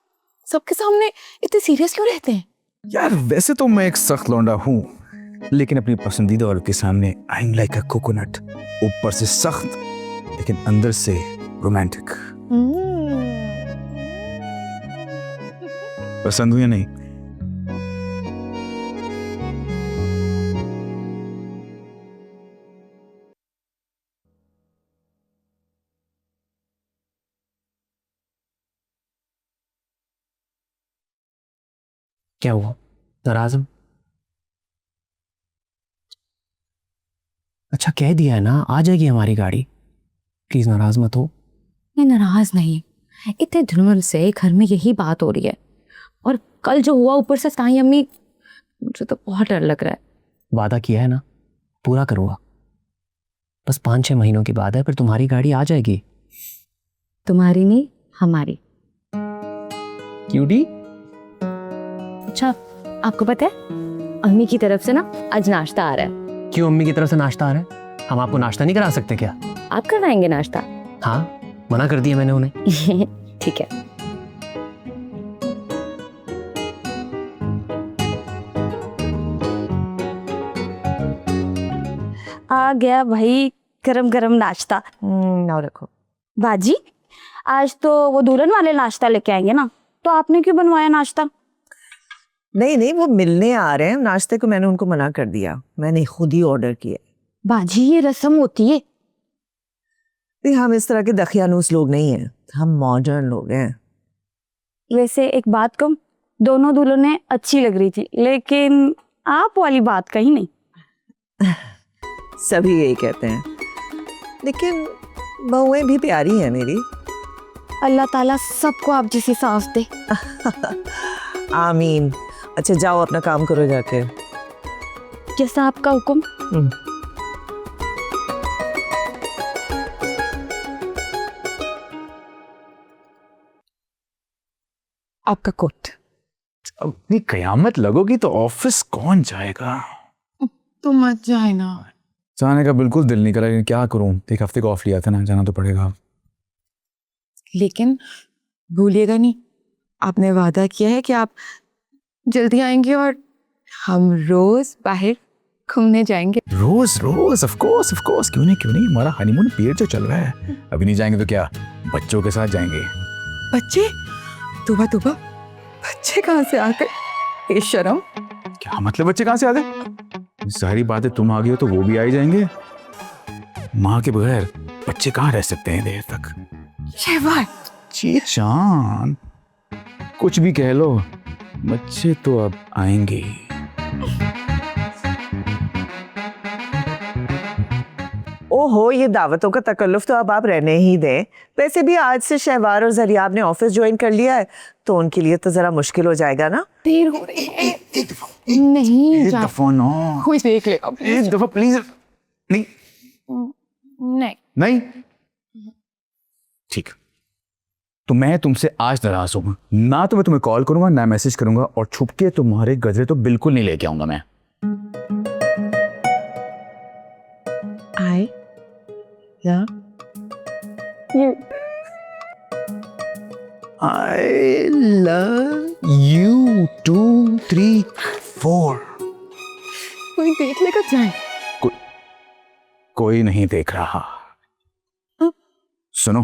सबके सामने इतने सीरियस क्यों रहते हैं? यार वैसे तो मैं एक सख्त लौंडा हूँ, लेकिन अपनी पसंदीदा औरत के सामने I am like a coconut, ऊपर से सख्त लेकिन अंदर से रोमांटिक। पसंद हुई या नहीं? क्या हुआ, नाराज हो? अच्छा कह दिया है ना, आ जाएगी हमारी गाड़ी, प्लीज नाराज मत हो। मैं नाराज नहीं, इतने दिनों से घर में यही बात हो रही है, और कल जो हुआ ऊपर से साईं अम्मी, मुझे तो बहुत डर लग रहा है। वादा किया है ना, पूरा करूँगा। बस 5-6 महीनों की बात है, फिर तुम्हारी गाड़ी आ जाएगी। तुम्हारी नहीं, हमारी। क्यूटी? अच्छा, आपको पता है अम्मी की तरफ से ना आज नाश्ता आ रहा है। क्यों अम्मी की तरफ से नाश्ता आ रहा है? हम आपको नाश्ता नहीं करा सकते क्या? आप करवाएंगे नाश्ता? हाँ, मना कर दिया मैंने उन्हें। ठीक है। आ गया भाई गरम गरम नाश्ता। ना रखो। बाजी, आज तो वो दुल्हन वाले नाश्ता लेके आएंगे ना, तो आपने क्यों बनवाया नाश्ता? नहीं नहीं, वो मिलने आ रहे हैं, नाश्ते को मैंने उनको मना कर दिया, मैंने खुद ही ऑर्डर किया। बाजी, ये रस्म होती है? नहीं, हम इस तरह के दखियानूस लोग नहीं हैं, हम मॉडर्न लोग हैं। वैसे एक बात कहूं, दोनों दुल्हनें अच्छी लग रही थी, लेकिन आप वाली बात कही नहीं। सभी यही कहते हैं, लेकिन बहुएं भी प्यारी हैं मेरी। अल्लाह ताला सबको आप जैसी सांस दे। आमीन। अच्छा जाओ अपना काम करो जाके। जैसा आपका हुक्म। आपका कोट। अपनी कयामत लगोगी तो ऑफिस कौन जाएगा? तो मत जाए ना। जाने का बिल्कुल दिल नहीं करा, लेकिन क्या करूं, एक हफ्ते का ऑफ लिया था ना, जाना तो पड़ेगा। लेकिन भूलिएगा नहीं, आपने वादा किया है कि आप जल्दी आएंगे और हम रोज बाहर घूमने जाएंगे। रोज रोज? ऑफ कोर्स क्यों नहीं, हमारा हनीमून पीरियड जो चल रहा है, अभी नहीं जाएंगे तो क्या बच्चों के साथ जाएंगे। बच्चे? तोबा तोबा, बच्चे कहाँ से आ गए? बेशरम। क्या मतलब बच्चे कहाँ से आ गए? सारी बातें तुम आ गई हो तो वो भी आ ही जाएंगे। माँ के बगैर बच्चे कहाँ रह सकते हैं देर तक? शहवाज जी जान, कुछ भी कह लो, बच्चे तो अब आएंगे। ओहो, ये दावतों का तकल्लुफ तो अब आप रहने ही दें। वैसे भी आज से शहवार और जरियाब ने ऑफिस ज्वाइन कर लिया है, तो उनके लिए तो जरा मुश्किल हो जाएगा ना। देर हो रही है। नहीं एक दफा ना, कोई देख लेगा। एक दफा प्लीज। नहीं नहीं नहीं, ठीक, तो मैं तुमसे आज नाराज हूँ ना, तो मैं तुम्हें कॉल करूंगा ना मैसेज करूंगा, और छुप के तुम्हारे गजरे तो बिल्कुल नहीं लेके आऊंगा मैं। आए या I love you 2 3 4। कोई देख लेगा जाए। कोई नहीं देख रहा। सुनो,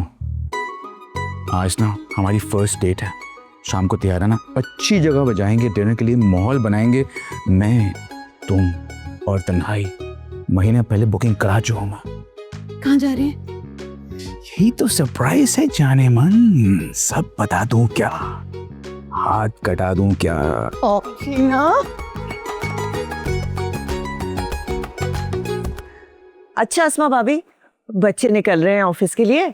आज ना हमारी फर्स्ट डेट है, शाम को तैयार है ना, अच्छी जगह बजाएंगे, डिनर के लिए माहौल बनाएंगे, मैं तुम और तन्हाई। महीने पहले बुकिंग करा चुका हूं। कहाँ जा रहे हैं? यही तो सरप्राइज है जाने मन, सब बता दूं क्या, हाथ कटा दूं क्या? ओके ना। अच्छा अस्मा भाभी, बच्चे निकल रहे हैं ऑफिस के लिए,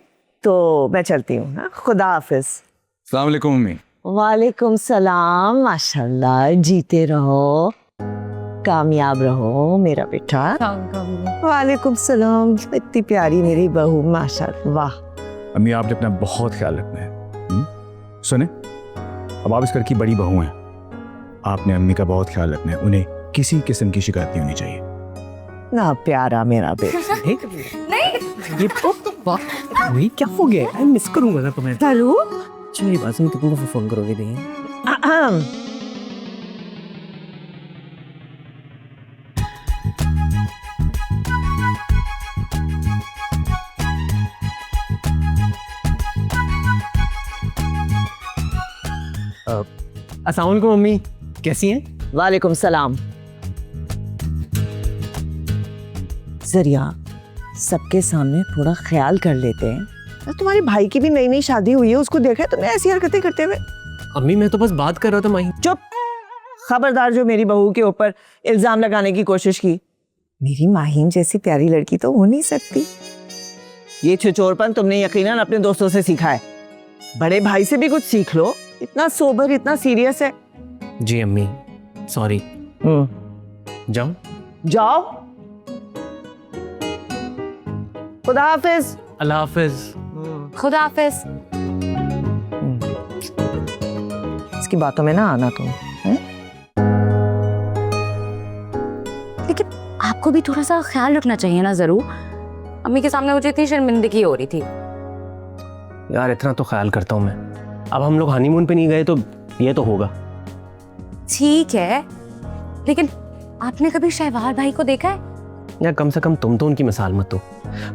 तो मैं चलती हूँ ना। खुदा हाफिज। अस्सलाम वालेकुम मम्मी। वालेकुम सलाम। माशाल्लाह, जीते रहो, कामयाब रहो मेरा बेटा। वालेकुम सलाम। इतनी प्यारी मेरी बहू, माशाल्लाह। वाह अम्मी, आपने अपना बहुत ख्याल रखना है। सुने, अब आप इस घर की बड़ी बहू हैं, आपने अम्मी का बहुत ख्याल रखना है, उन्हें किसी किस्म की शिकायत नहीं होनी चाहिए। ना प्यारा मेरा बेटा। ये वही क्या हो गया? मैं मिस करूंगा ना तुम्हें। हेलो, मेरी बात सुन, कितने दफा फोन करोगे? नहीं अस्सलाम वालेकुम मम्मी, कैसी हैं? वालेकुम सलाम। जरिया, सबके सामने थोड़ा ख्याल कर लेते हैं। तुम्हारे भाई की भी नई नई शादी हुई है, उसको देखा है तुमने ऐसी हरकतें करते हुए? अम्मी मैं तो बस बात कर रहा था माही। चुप, खबरदार जो मेरी बहू के ऊपर इल्जाम लगाने की कोशिश की। मेरी माहीन जैसी प्यारी लड़की तो हो नहीं सकती। ये छिचोरपन तुमने यकीनन अपने दोस्तों से सीखा है। बड़े भाई से भी कुछ सीख लो, इतना सोबर, इतना सीरियस है। जी अम्मी, सॉरी। जाओ जाओ, खुदा हाफिज। अल्लाह हाफिज। खुदा हाफिज। इसकी बातों में ना आना तुम। लेकिन आपको भी थोड़ा सा ख्याल रखना चाहिए ना जरूर। अम्मी के सामने मुझे इतनी शर्मिंदगी हो रही थी। यार इतना तो ख्याल करता हूँ मैं। अब हम लोग हनीमून पे नहीं गए तो ये तो होगा। ठीक है, लेकिन आपने कभी शहवार भाई को देखा है? यार कम से कम तुम तो उनकी मिसाल मत हो।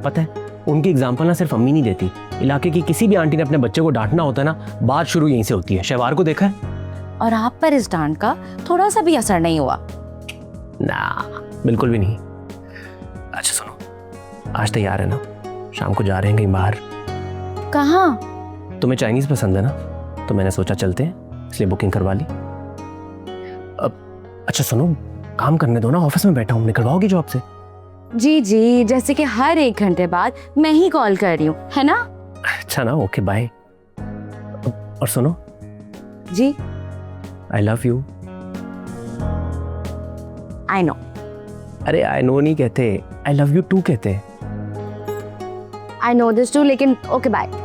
पता है उनकी एग्जाम्पल ना सिर्फ अम्मी नहीं देती, इलाके की किसी भी आंटी ने अपने बच्चे को डांटना होता है ना, बात शुरू यहीं से होती है। शहवार को देखा है? और आप पर इस डांट का थोड़ा सा भी असर नहीं हुआ? ना बिल्कुल भी नहीं। अच्छा सुनो, आज तैयार है ना? शाम को जा रहे हैं कहीं बाहर। कहाँ? तुम्हें चाइनीज पसंद है ना, तो मैंने सोचा चलते हैं, इसलिए बुकिंग करवा ली। अब अच्छा सुनो, काम करने दो ना, ऑफिस में बैठा हूँ, निकलवाओगी जॉब से? जी जी, जैसे कि हर 1 घंटे बाद मैं ही कॉल कर रही हूँ, है ना? अच्छा ना, ओके बाय। और सुनो जी, I love you. I know. अरे आई नो नहीं कहते, आई लव यू टू कहते हैं। आई नो दिस टू, लेकिन ओके बाय।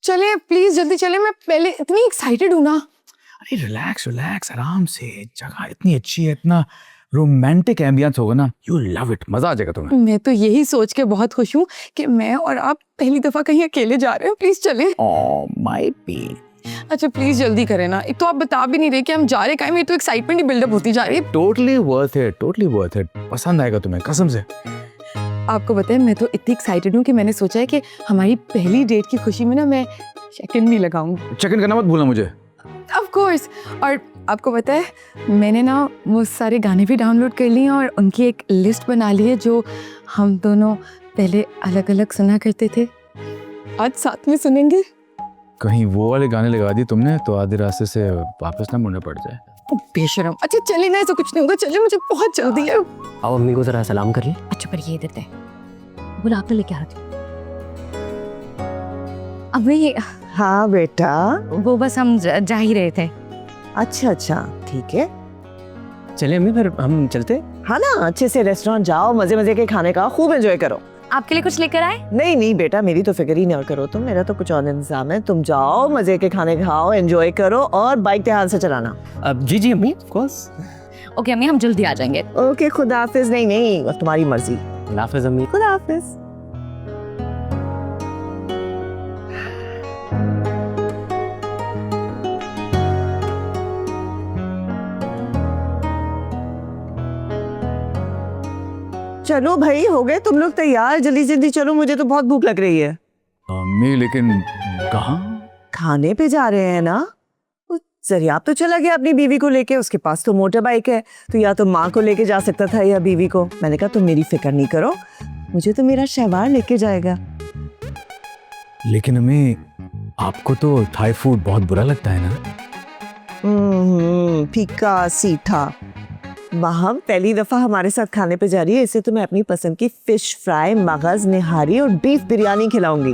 चले प्लीज, जल्दी चले, मैं पहले इतनी एक्साइटेड हूँ ना। अरे रिलैक्स रिलैक्स, आराम से। जगह इतनी अच्छी है, इतना रोमांटिक एम्बियंस होगा ना, यू लव इट, मजा आ जाएगा तुम्हें। मैं तो यही सोच के बहुत खुश हूँ कि मैं और आप पहली दफा कहीं अकेले जा रहे हो। प्लीज चले। ओह माय बी। अच्छा प्लीज जल्दी करें ना, एक तो आप बता भी नहीं रहे कि हम जा रहे कहीं। मेरी तो एक्साइटमेंट ही बिल्डअप होती जा रही है। Totally worth it, totally worth it. पसंद आएगा तुम्हें कसम से। आपको बताएं, मैं तो इतनी एक्साइटेड हूँ कि मैंने सोचा है कि हमारी पहली डेट की खुशी में ना मैं चेक इन भी लगाऊंगी। चेक इन करना मत भूलना मुझे। Of course. और आपको पता है, मैंने ना वो सारे गाने भी डाउनलोड कर लिए और उनकी एक लिस्ट बना ली है जो हम दोनों पहले अलग अलग सुना करते थे, आज साथ में सुनेंगे। कहीं वो वाले गाने लगा दिए तुमने तो आधे रास्ते से वापस ना मुड़ना पड़ जाए। बेशरम। अच्छा चलिए ना, ऐसा कुछ नहीं होगा, चलिए, मुझे बहुत जल्दी है। आओ अम्मी को जरा सलाम कर ले। अच्छा पर ये देते हैं, बोला आपने लेके आ रही थी। अभी हाँ बेटा। वो बस हम जा ही रहे थे। अच्छा अच्छा, ठीक है। चले अम्मी, फिर हम चलते। हाँ ना, अच्छे से रेस्टोरेंट जाओ, मजे मजे के खाने का खूब एंजॉय करो। आपके लिए कुछ लेकर आए? नहीं नहीं बेटा, मेरी तो फिक्र ही ना करो तुम, मेरा तो कुछ और इंतजाम है। तुम जाओ, मजे के खाने खाओ, एंजॉय करो और बाइक ध्यान से चलाना। अब जी जी अम्मी, ऑफ कोर्स। ओके अम्मी, हम जल्दी आ जाएंगे। ओके, खुदा हाफिज। नहीं नहीं, तुम्हारी मर्जी। अल्लाह हाफिज अम्मी। खुदा हाफिज। चलो भाई, हो गए तुम लोग तैयार? जल्दी जल्दी चलो, मुझे तो बहुत भूख लग रही है। अम्मी लेकिन कहाँ? खाने पे जा रहे हैं ना। जरियाब तो चला गया अपनी बीवी को लेके, उसके पास तो मोटर बाइक है, तो या तो माँ को लेके जा सकता था या बीवी को। मैंने कहा तुम मेरी फिक्र नहीं करो, मुझे तो मेरा शहवार लेके जाएगा। लेकिन अम्मी आपको तो थाई फूड बहुत बुरा लगता है ना? फीका सीठा। वहाँ पहली दफा हमारे साथ खाने पे जा रही है, इसे तो मैं अपनी पसंद की फिश फ्राई, मगज निहारी और बीफ बिरयानी खिलाऊंगी।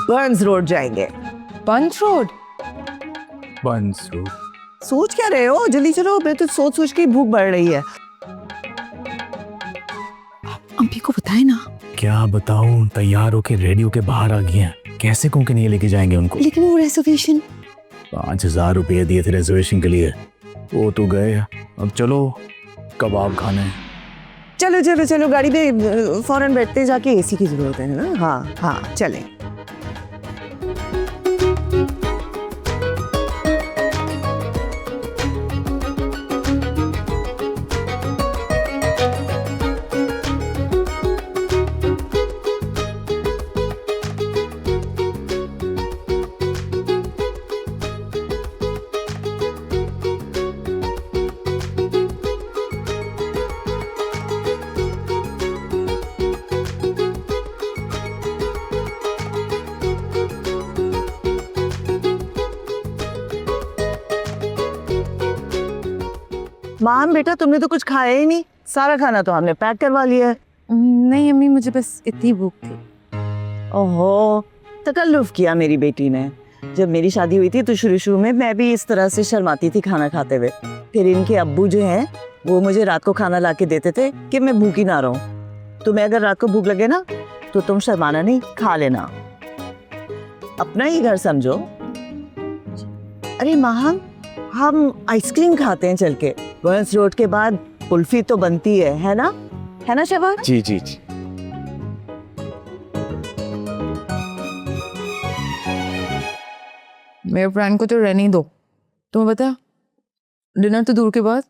बर्न्स रोड जाएंगे। Bunch road? Buns road. सोच क्या रहे हो? जल्दी चलो, मैं तो सोच सोच के भूख बढ़ रही है। अम्मी को बताए ना। क्या बताऊं, तैयार होके रेडी होके बाहर आ गए हैं। कैसे कहूं कि नहीं लेके जाएंगे उनको? लेकिन वो रिजर्वेशन 5000 रुपये दिए थे रिजर्वेशन के लिए, वो तो गए। अब चलो कबाब खाने। चलो चलो चलो, गाड़ी पे फौरन बैठते, जाके एसी की जरूरत है ना। हाँ हाँ चलें। माम बेटा तुमने तो कुछ खाया ही नहीं, सारा खाना तो हमने पैक करवा लिया है। नहीं अम्मी, मुझे बस इतनी भूख थी। ओहो, तकल्लुफ किया मेरी बेटी ने। जब मेरी शादी हुई थी तो शुरू में मैं भी इस तरह से शर्माती थी खाना खाते हुए। फिर इनके अब्बू जो हैं वो मुझे रात को खाना ला के देते थे कि मैं भूखी ना रहूं। तुम्हें अगर रात को भूख लगे ना तो तुम शर्माना नहीं, खा लेना, अपना ही घर समझो। अरे माँ, हम आइसक्रीम खाते हैं चल के, वर्ल्स रोड के बाद कुल्फी तो बनती है ना? है ना शबाब? जी जी जी। मेरे फ्रेंड को तो रहने ही दो। तुम्हें पता, डिनर तो दूर के बाद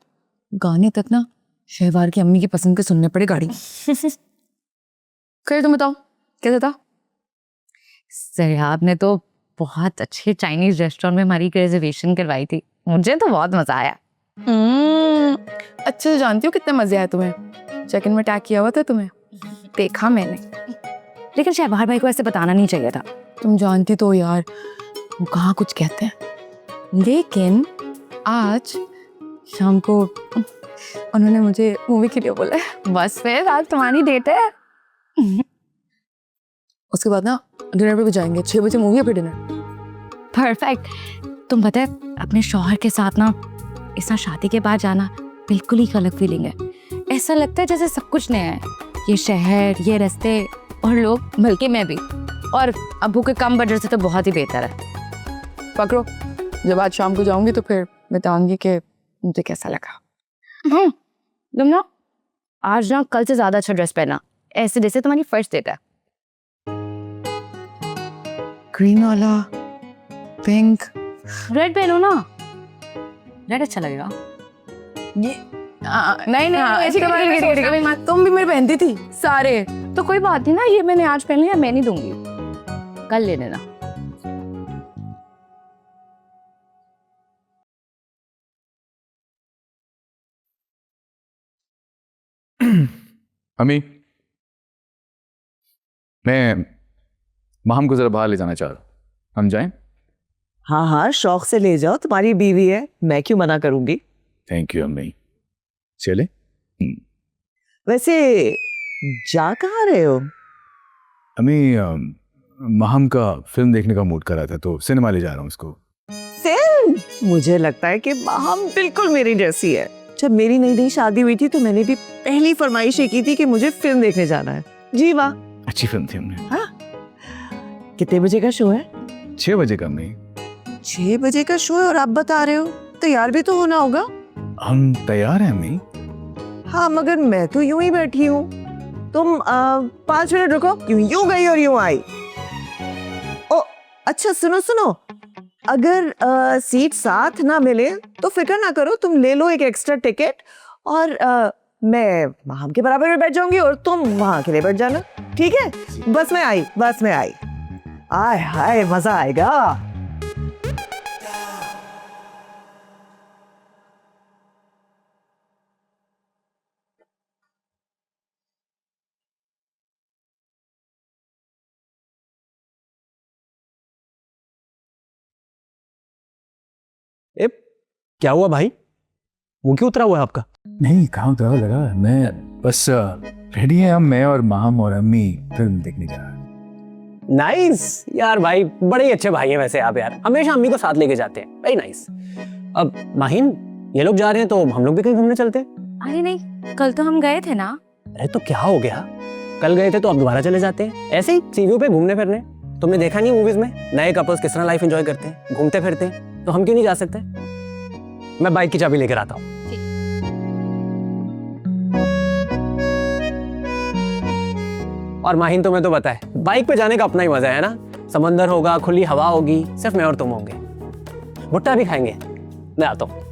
गाने तक ना शहवार की अम्मी की पसंद के सुनने पड़े गाड़ी। खैर तुम बताओ कैसा था? सर आपने तो बहुत अच्छे चाइनीज रेस्टोरेंट में हमारी रिजर्वेशन करवाई थी, मुझे तो बहुत मजा आया। अच्छे से जानती हो कितने मजे आए तुम्हें। चेक इन में टैग किया हुआ था तुम्हें, देखा मैंने। लेकिन शहबार भाई को ऐसे बताना नहीं चाहिए था। तुम जानती तो हो यार, वो कहाँ कुछ कहते हैं। लेकिन आज शाम को उन्होंने मुझे मूवी के लिए बोला है। बस फिर आज तुम्हारी डेट है। उसके बाद ना डिनर पे भी जाएंगे। 6 बजे मूवी है, फिर डिनर। परफेक्ट। तुम पता है अपने शौहर के साथ ना ऐसा शादी के बाद जाना बिल्कुल ही अलग फीलिंग है। ऐसा लगता है जैसे सब कुछ नया है, ये शहर, ये रास्ते और लोग, बल्कि मैं भी। और अब्बू के कम बजट से तो बहुत ही बेहतर है। पकड़ो, जब आज शाम को जाऊंगी तो फिर बताऊंगी कि मुझे कैसा लगा। तुम ना आज ना कल से ज्यादा अच्छा ड्रेस पहना, ऐसे जैसे तुम्हारी फर्स्ट डेट है। ग्रीन वाला, पिंक, रेड पहनो ना, रेड अच्छा लगेगा। ये नहीं तुम भी मेरी पहनती थी सारे। तो कोई बात नहीं ना, ये मैंने आज पहन लिया, मैं नहीं दूंगी, कल ले लेना। अम्मी, मैं माहम को जरा बाहर ले जाना चाह रहा हूँ, हम जाएं? हाँ हाँ, शौक से ले जाओ, तुम्हारी बीवी है, मैं क्यों मना करूंगी। थैंक यू अम्मी। चले? वैसे जा कहाँ रहे हो? अम्मी, माहम का फिल्म देखने का मूड कर रहा था तो सिनेमा ले जा रहा हूँ उसको। फिल्म? मुझे लगता है कि हम बिल्कुल मेरी जैसी है। जब मेरी नई नई शादी हुई थी तो मैंने भी पहली फरमाइश की थी कि मुझे फिल्म देखने जाना है। जी वाह, अच्छी फिल्म थी अम्मी। हाँ, कितने बजे का शो है? 6 बजे का अम्मी। 6 बजे का शो है और आप बता रहे हो तैयार भी तो होना होगा। हम तैयार हैं अम्मी। हाँ, मगर मैं तो यूं ही बैठी हूँ। तुम 5 मिनट रुको, यूं गई और यूं आई। ओ अच्छा, सुनो सुनो, अगर सीट साथ ना मिले तो फिक्र ना करो, तुम ले लो एक एक्स्ट्रा टिकट और मैं वहां के बराबर में बैठ जाऊंगी और तुम वहां के लिए बैठ जाना, ठीक है? बस में आई। आय हाय, मजा आएगा। ए, क्या हुआ भाई? मुंह क्यों उतरा हुआ है आपका? नहीं, कहाँ उतरा लगा, मैं बस रेडी है, हम मैं और माहम और अम्मी फिल्म देखने जा रहे हैं। नाइस यार भाई, बड़े ही अच्छे भाई हैं वैसे आप यार, हमेशा अम्मी को साथ लेके जाते हैं। Very nice. अब माहिन, ये लोग जा रहे हैं तो हम लोग भी कहीं घूमने चलते हैं। अरे नहीं, कल तो हम गए थे ना। अरे तो क्या हो गया, कल गए थे तो अब दोबारा चले जाते हैं, ऐसे ही सीव्यू पे घूमने फिरने। तुमने देखा नहीं मूवीज में नए कपल्स किस तरह लाइफ एंजॉय करते हैं, घूमते फिरते हैं, तो हम क्यों नहीं जा सकते? मैं बाइक की चाबी लेकर आता हूँ। और माहिन, तुम्हें तो पता है बाइक पे जाने का अपना ही मजा है ना। समंदर होगा, खुली हवा होगी, सिर्फ मैं और तुम होंगे, भुट्टा भी खाएंगे। मैं आता हूँ।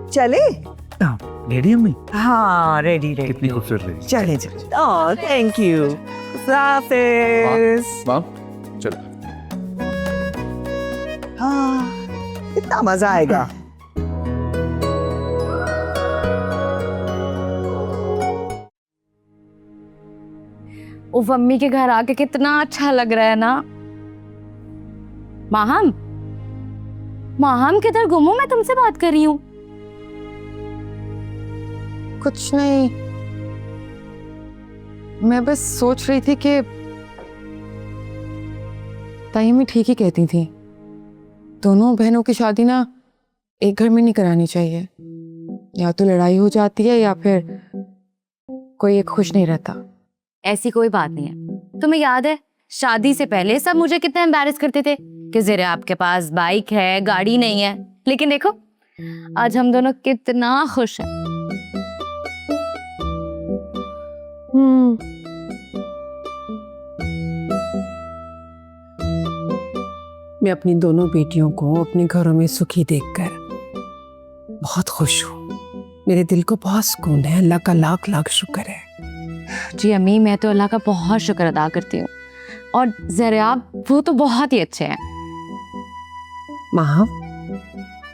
चले? रेडी अम्मी? हाँ, रेडी। कितनी खूबसूरत रेडी। चले। ओह, थैंक यू। हाफिज। माम, चलो। हाँ, इतना मजा आएगा। उफ, अम्मी के घर आके कितना अच्छा लग रहा है ना। माहम, माहम किधर गुम हूं? मैं तुमसे बात कर रही हूँ। कुछ नहीं, मैं बस सोच रही थी कि ताइमी ठीक ही कहती थी, दोनों बहनों की शादी ना एक घर में नहीं करानी चाहिए। या तो लड़ाई हो जाती है या फिर कोई एक खुश नहीं रहता। ऐसी कोई बात नहीं है। तुम्हें याद है शादी से पहले सब मुझे कितना एम्बैरेस करते थे कि ज़रा आपके पास बाइक है, गाड़ी नहीं है, लेकिन देखो आज हम दोनों कितना खुश हैं। मैं अपनी दोनों बेटियों को अपने घरों में सुखी देखकर बहुत खुश हूँ। मेरे दिल को बहुत सुकून है। अल्लाह का लाख लाख शुक्र है। जी अम्मी, मैं तो अल्लाह का बहुत शुक्र अदा करती हूँ, और ज़रियाब वो तो बहुत ही अच्छे हैं। माँ,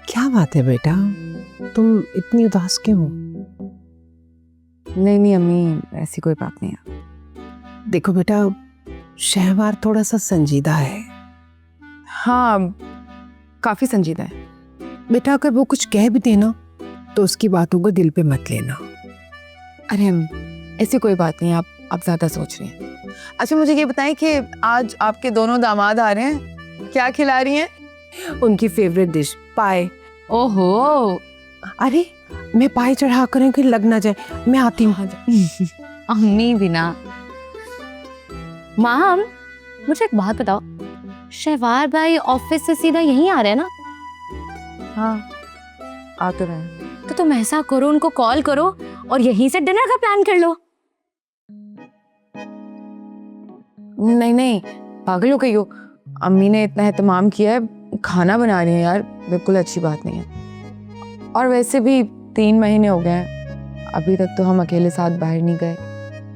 क्या बात है बेटा, तुम इतनी उदास क्यों हो? नहीं अम्मी, ऐसी कोई बात नहीं है। देखो बेटा, शहवार थोड़ा सा संजीदा है। हाँ, काफी संजीदा है। बेटा अगर वो कुछ कह भी देना तो उसकी बातों को दिल पे मत लेना। अरे अम्मी, ऐसी कोई बात नहीं, आप ज्यादा सोच रही हैं। अच्छा मुझे ये बताएं कि आज आपके दोनों दामाद आ रहे हैं, क्या खिला रही हैं? उनकी फेवरेट डिश पाए। ओहो, अरे मैं पाए चढ़ा करें कि लग ना जाए, मैं आती हूँ। अम्मी भी ना। माम, मुझे एक बात बताओ, शहवार भाई ऑफिस से सीधा यहीं आ रहे हैं ना? हाँ, आ तो रहे हैं। तो तुम ऐसा करो, उनको कॉल करो और यहीं से डिनर का प्लान कर लो। नहीं, पागल हो गई हो? अम्मी ने इतना एहतमाम किया है, खाना बना रही है यार, बिल्कुल अच्छी बात नहीं है। और वैसे भी 3 महीने हो गए हैं, अभी तक तो हम अकेले साथ बाहर नहीं गए।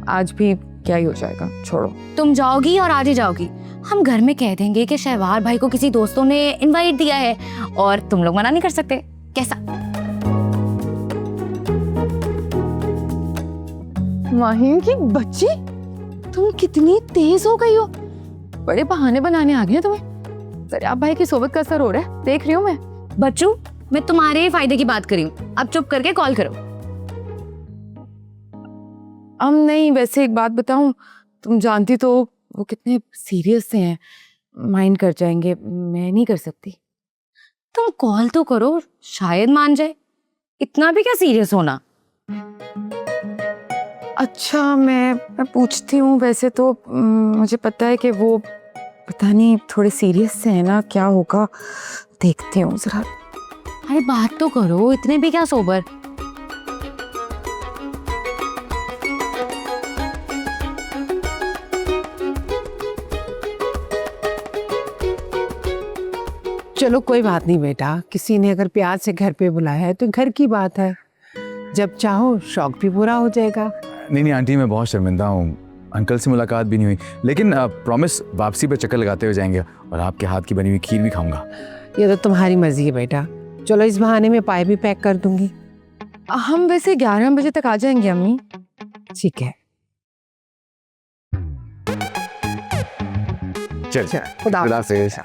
आज भी क्या ही हो जाएगा, छोड़ो। तुम जाओगी और आज ही जाओगी। हम घर में कह देंगे कि शहवार भाई को किसी दोस्तों ने इनवाइट दिया है और तुम लोग मना नहीं कर सकते। कैसा? माहिम की बच्ची, तुम कितनी तेज हो गई हो। बड़े बहाने बनाने आ गए तुम्हें। ज़रियाब भाई की सोबत का असर हो रहा है, देख रही हूँ मैं। बच्चू, मैं तुम्हारे फायदे की बात कर रही हूँ, अब चुप करके कॉल करो। नहीं, वैसे एक बात बताऊं, तुम जानती तो वो कितने सीरियस से हैं, माइंड कर जाएंगे, मैं नहीं कर सकती। तुम कॉल तो करो, शायद मान जाए। इतना भी क्या सीरियस होना। अच्छा, मैं पूछती हूँ। वैसे तो मुझे पता है कि वो पता नहीं थोड़े सीरियस से है ना, क्या होगा देखती हूँ जरा। अरे बात तो करो, इतने भी क्या सोबर। चलो कोई बात नहीं बेटा, किसी ने अगर प्यार से घर पे बुलाया है तो घर की बात है, जब चाहो शौक भी पूरा हो जाएगा। नहीं आंटी, मैं बहुत शर्मिंदा हूँ, अंकल से मुलाकात भी नहीं हुई, लेकिन प्रॉमिस वापसी पे चक्कर लगाते हुए जाएंगे और आपके हाथ की बनी हुई खीर भी खाऊंगा। ये तो तुम्हारी मर्जी है बेटा। चलो इस बहाने में पाए भी पैक कर दूंगी। हम वैसे 11 बजे तक आ जाएंगे अम्मी। ठीक है, चल, खुदा हाफिज़।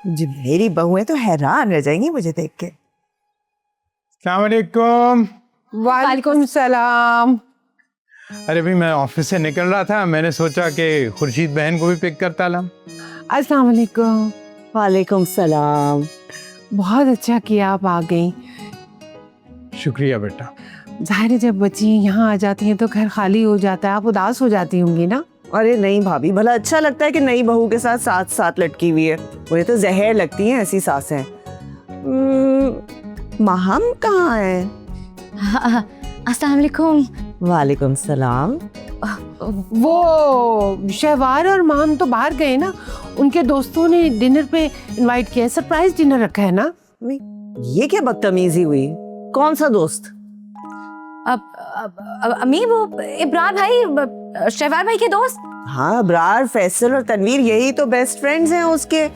जी मेरी बहुएं तो हैरान रह जाएंगी मुझे देख के। अस्सलाम वालेकुम। वालेकुम सलाम। अरे भाई, मैं ऑफिस से निकल रहा था, मैंने सोचा कि खुर्शीद बहन को भी पिक करता ला। अस्सलाम वालेकुम। वालेकुम सलाम। बहुत अच्छा किया आप आ गई। शुक्रिया बेटा। जाहिर है जब बच्ची यहाँ आ जाती हैं तो घर खाली हो जाता है, आप उदास हो जाती होंगी ना? अरे नहीं भाभी, भला अच्छा लगता है कि नई बहू के साथ साथ साथ लटकी हुई है। मुझे तो जहर लगती हैं ऐसी सासें। माहम कहाँ है? अस्सलाम वालेकुम। वालेकुम सलाम। वो शहवार और माम तो बाहर गए ना, उनके दोस्तों ने डिनर पे इनवाइट किया है, सरप्राइज डिनर रखा है ना। ये क्या बदतमीजी हुई? कौन सा दोस्त? अम्मी, वो इब्रार भाई, शहवार भाई के दोस्त। हाँ, अबरार, फैसल और तनवीर यही तो बेस्ट फ्रेंड्स हैं उसके,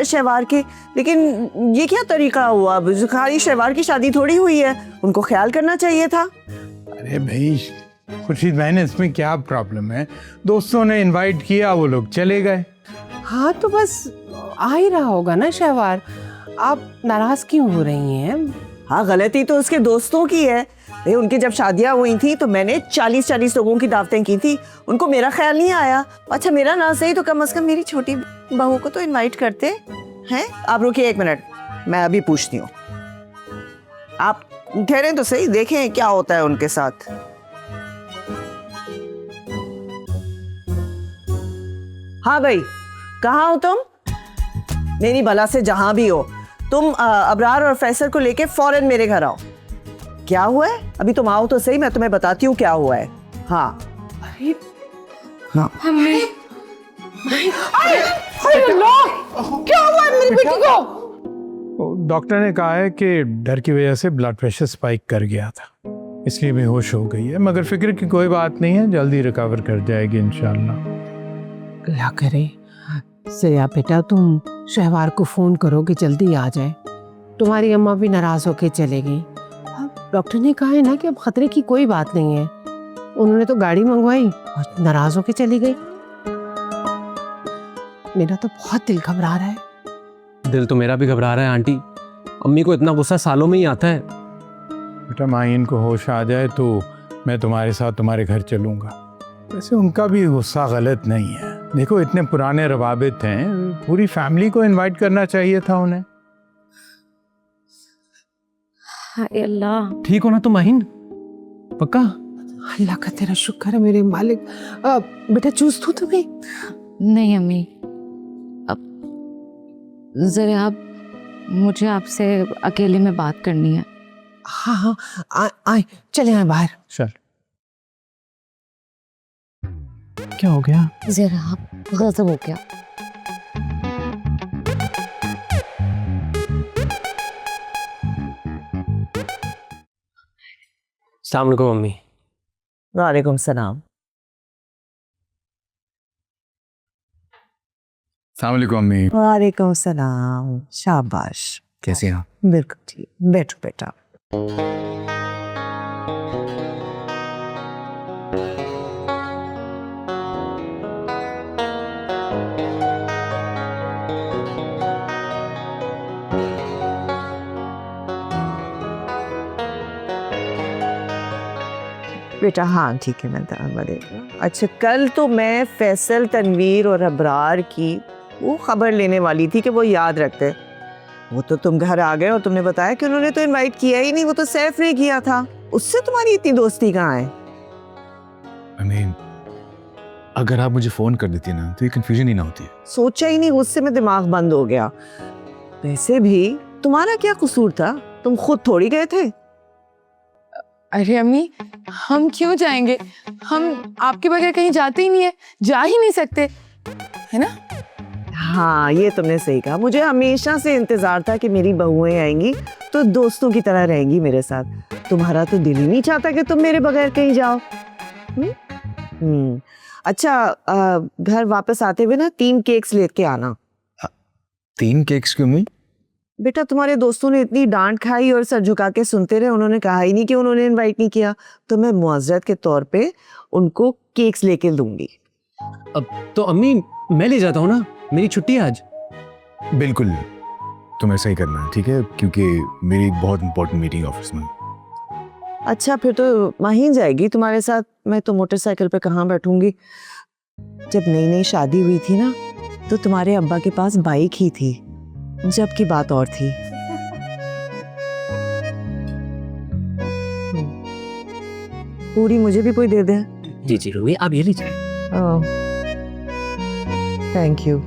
शहवार के। लेकिन ये क्या तरीका हुआ? खाली शहवार की शादी थोड़ी हुई है, उनको ख्याल करना चाहिए था। अरे भाई, खुर्शीद बहन, इसमें क्या प्रॉब्लम है? दोस्तों ने इनवाइट किया, वो लोग चले गए। हाँ तो बस आ ही रहा होगा ना शहवार, आप नाराज क्यों हो रही हैं? हाँ, गलती तो उसके दोस्तों की है। उनकी जब शादियां हुई थी तो मैंने 40-40 लोगों की दावतें की थी, उनको मेरा ख्याल नहीं आया। अच्छा, मेरा ना सही तो कम से कम मेरी छोटी बहू को तो इनवाइट करते हैं। आप रुकिए 1 मिनट, मैं अभी पूछती हूँ। आप ठहरे तो सही, देखें क्या होता है उनके साथ। हाँ भाई, कहाँ हो तुम? मेरी भला से जहां भी हो, तुम अबरार और फैसल को लेके फौरन मेरे घर आओ। क्या हुआ है? अभी तुम आओ तो सही, मैं तुम्हें बताती हूँ क्या हुआ है। हाँ हाँ, क्या हुआ मेरी बेटी को? डॉक्टर ने कहा है कि डर की वजह से ब्लड प्रेशर स्पाइक कर गया था, इसलिए बेहोश हो गई है। मगर फिक्र की कोई बात नहीं है, जल्दी रिकवर कर जाएगी इंशाल्लाह। अल्लाह करे। सया बेटा, तुम शहवार को फोन करो कि जल्दी आ जाए। तुम्हारी अम्मा भी नाराज होके चले गई। डॉक्टर ने कहा है ना कि अब खतरे की कोई बात नहीं है। उन्होंने तो गाड़ी मंगवाई और नाराज होके चली गई। मेरा तो बहुत दिल घबरा रहा है। दिल तो मेरा भी घबरा रहा है आंटी। अम्मी को इतना गुस्सा सालों में ही आता है। बेटा, माहीन को होश आ जाए तो मैं तुम्हारे साथ तुम्हारे घर चलूँगा। वैसे उनका भी गुस्सा गलत नहीं है। देखो, इतने पुराने रवाबित हैं, पूरी फैमिली को इनवाइट करना चाहिए था उन्हें। हाय अल्लाह। ठीक हो ना तुम माहीन? पक्का? अल्लाह का तेरा शुक्र है मेरे मालिक। बेटा जूस दूं तुम्हें? नहीं अम्मी, अब जरा आप, मुझे आपसे अकेले में बात करनी है। हाँ हाँ, आए चले आए बाहर। चल। क्या हो गया? जरा आप, गजब हो गया। अस्सलाम वालेकुम अम्मी। वालेकुम सलाम। अस्सलाम वालेकुम अम्मी। वालेकुम सलाम। शाबाश। कैसे हैं आप? बिल्कुल ठीक, बैठो बेटा। बेटा हाँ ठीक है, मैं बता। अच्छा, कल तो मैं फैसल, तनवीर और अबरार की वो खबर लेने वाली थी कि वो याद रखते। वो तो तुम घर आ गए और तुमने बताया कि उन्होंने तो इनवाइट किया ही नहीं, वो तो सैफ ने किया था। उससे तुम्हारी इतनी दोस्ती कहाँ है? अम्मी, अगर आप मुझे फोन कर देती ना तो ये कंफ्यूजन ही ना होती है। सोचा ही नहीं, गुस्से में दिमाग बंद हो गया। वैसे भी तुम्हारा क्या कसूर था? तुम खुद थोड़ी गए थे। अरे अम्मी, हम क्यों जाएंगे? हम आपके बगैर कहीं जाते ही नहीं है, जा ही नहीं सकते, है ना? हाँ, ये तुमने सही कहा। मुझे हमेशा से इंतजार था कि मेरी बहुएं आएंगी तो दोस्तों की तरह रहेंगी मेरे साथ। तुम्हारा तो दिल ही नहीं चाहता कि तुम मेरे बगैर कहीं जाओ। अच्छा, घर वापस आते हुए ना 3 केक्स लेके आना। 3 केक्स क्यों अम्मी? बेटा, तुम्हारे दोस्तों ने इतनी डांट खाई और सर झुका के सुनते रहे, उन्होंने कहा ही नहीं कि उन्होंने इनवाइट नहीं किया, तो मैं मुआज़रत के तौर पे उनको केक्स लेके दूंगी। अब तो अम्मी मैं ले जाता हूँ ना, मेरी छुट्टी है आज। बिल्कुल, तुम्हें सही करना है, ठीक है? क्योंकि मेरी एक बहुत इंपॉर्टेंट मीटिंग ऑफिस में। अच्छा, फिर तो माहीन जाएगी तुम्हारे साथ। मैं तो मोटरसाइकिल पे कहाँ बैठूंगी? जब नई नई शादी हुई थी ना, तो तुम्हारे अब्बा के पास बाइक ही थी, जब की बात और थी। पूरी मुझे भी कोई दे दे। जी जी रूबी, आप ये लीजिए। Thank you.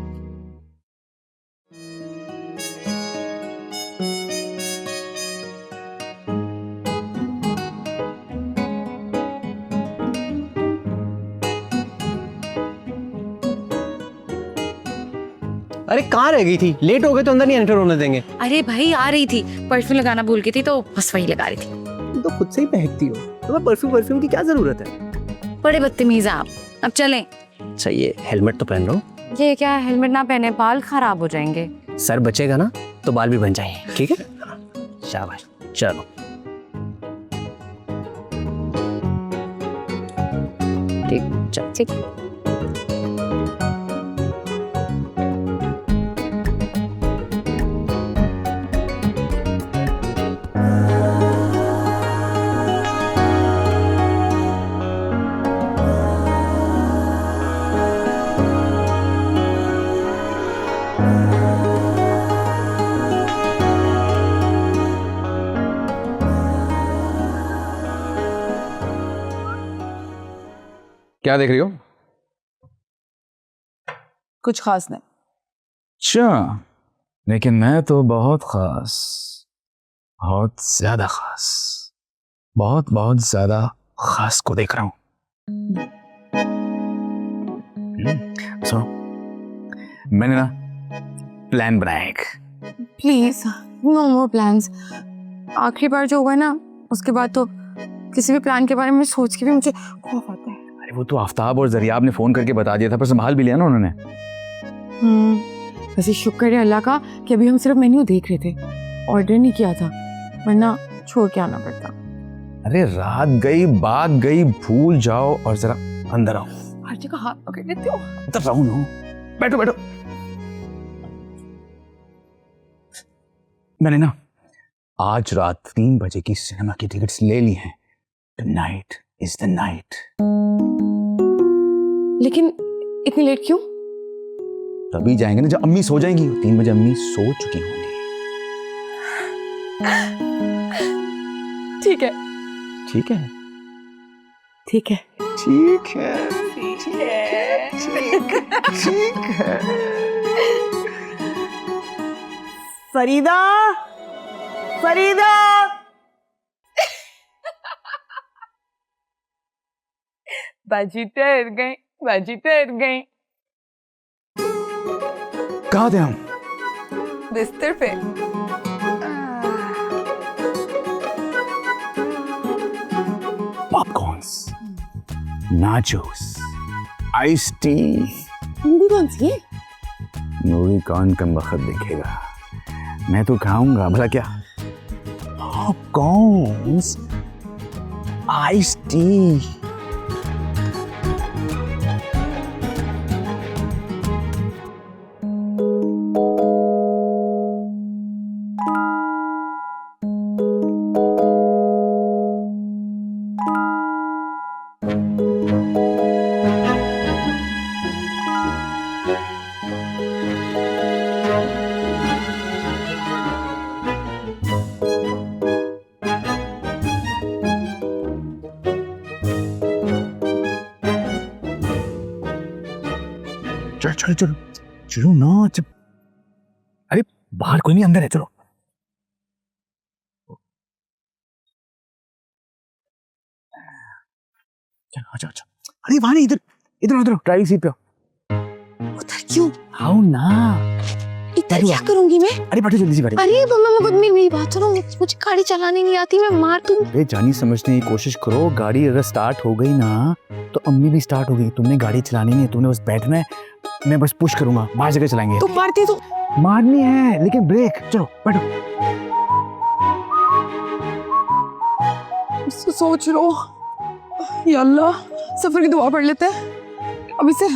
अरे कहाँ रह गई थी? लेट हो गए तो अंदर नहीं एंटर होने देंगे। अरे भाई, आ रही थी, परफ्यूम लगाना भूल गई थी तो बस वही लगा रही थी। तो खुद से ही महकती हो, तुम्हें परफ्यूम की क्या जरूरत है? बड़े बदतमीज हैं आप। अब चलें। अच्छा, ये हेलमेट तो पहन लो। ये क्या, हेलमेट ना पहने बाल खराब हो जाएंगे। सर बचेगा ना तो बाल भी बन जाएंगे, ठीक है? शाबाश, चलो। आती हूँ। चल ठीक। क्या देख रही हो? कुछ खास नहीं। अच्छा, लेकिन मैं तो बहुत खास, बहुत ज्यादा खास, बहुत बहुत ज्यादा खास को देख रहा हूं। सुनो, मैंने ना प्लान बनाया एक। Please no more plans. आखिरी बार जो हुआ है ना, उसके बाद तो किसी भी प्लान के बारे में सोच के भी मुझे खौफ आता है। अरे वो तो आफ्ताब और जरियाब ने फोन करके बता दिया था, पर संभाल भी लिया ना उन्होंने। वैसे शुक्र है अल्लाह का कि अभी हम सिर्फ मेन्यू देख रहे थे, ऑर्डर नहीं किया था, वरना छोड़ के आना पड़ता। अरे रात गई, बात गई, भूल जाओ और जरा अंदर आओ। हर जगह हाथ पकड़ लेते हो। अंदर रहो ना, बैठो बैठो। मैंने ना आज रात 3 बजे की सिनेमा की टिकट्स ले ली हैं। Tonight is the night. लेकिन इतनी लेट क्यों? तभी जाएंगे ना जब अम्मी सो जाएंगी। 3 बजे अम्मी सो चुकी होंगी। ठीक है ठीक है ठीक है ठीक है ठीक है। फरीदा, फरीदा, बाजी ठहर गई, बाजी ठहर गई। कहाँ थे हम? बिस्तर पे। Popcorns, nachos, ice tea. Movie कौन सी है? मूवी कौन कम वक्त देखेगा, मैं तो खाऊंगा भला क्या। Popcorns, ice tea. चलो चलो चलो चलो ना, जब अरे बाहर कोई नहीं, अंदर है। चलो चलो अच्छा अच्छा। अरे वहां नहीं, इधर इधर उधर ड्राइविंग सीट पे। उधर क्यों? आओ ना। इधर क्या करूंगी मैं? अरे बैठो जल्दी से बैठो। अरे मम्मा मेरी बात सुनो, मुझे गाड़ी चलानी नहीं आती, मैं मार दूं। अरे जानी समझने की कोशिश करो। गाड़ी अगर स्टार्ट हो गई ना तो अम्मी भी स्टार्ट हो गई। तुमने गाड़ी चलानी नहीं है, तुमने बस बैठना है। मैं बस पुश करूंगा, बाहर जगह चलाएंगे। तुम मारती तो मारनी है लेकिन ब्रेक। चलो बैठो। सोच लो, या अल्लाह सफर की दुआ पढ़ लेते हैं अभी से।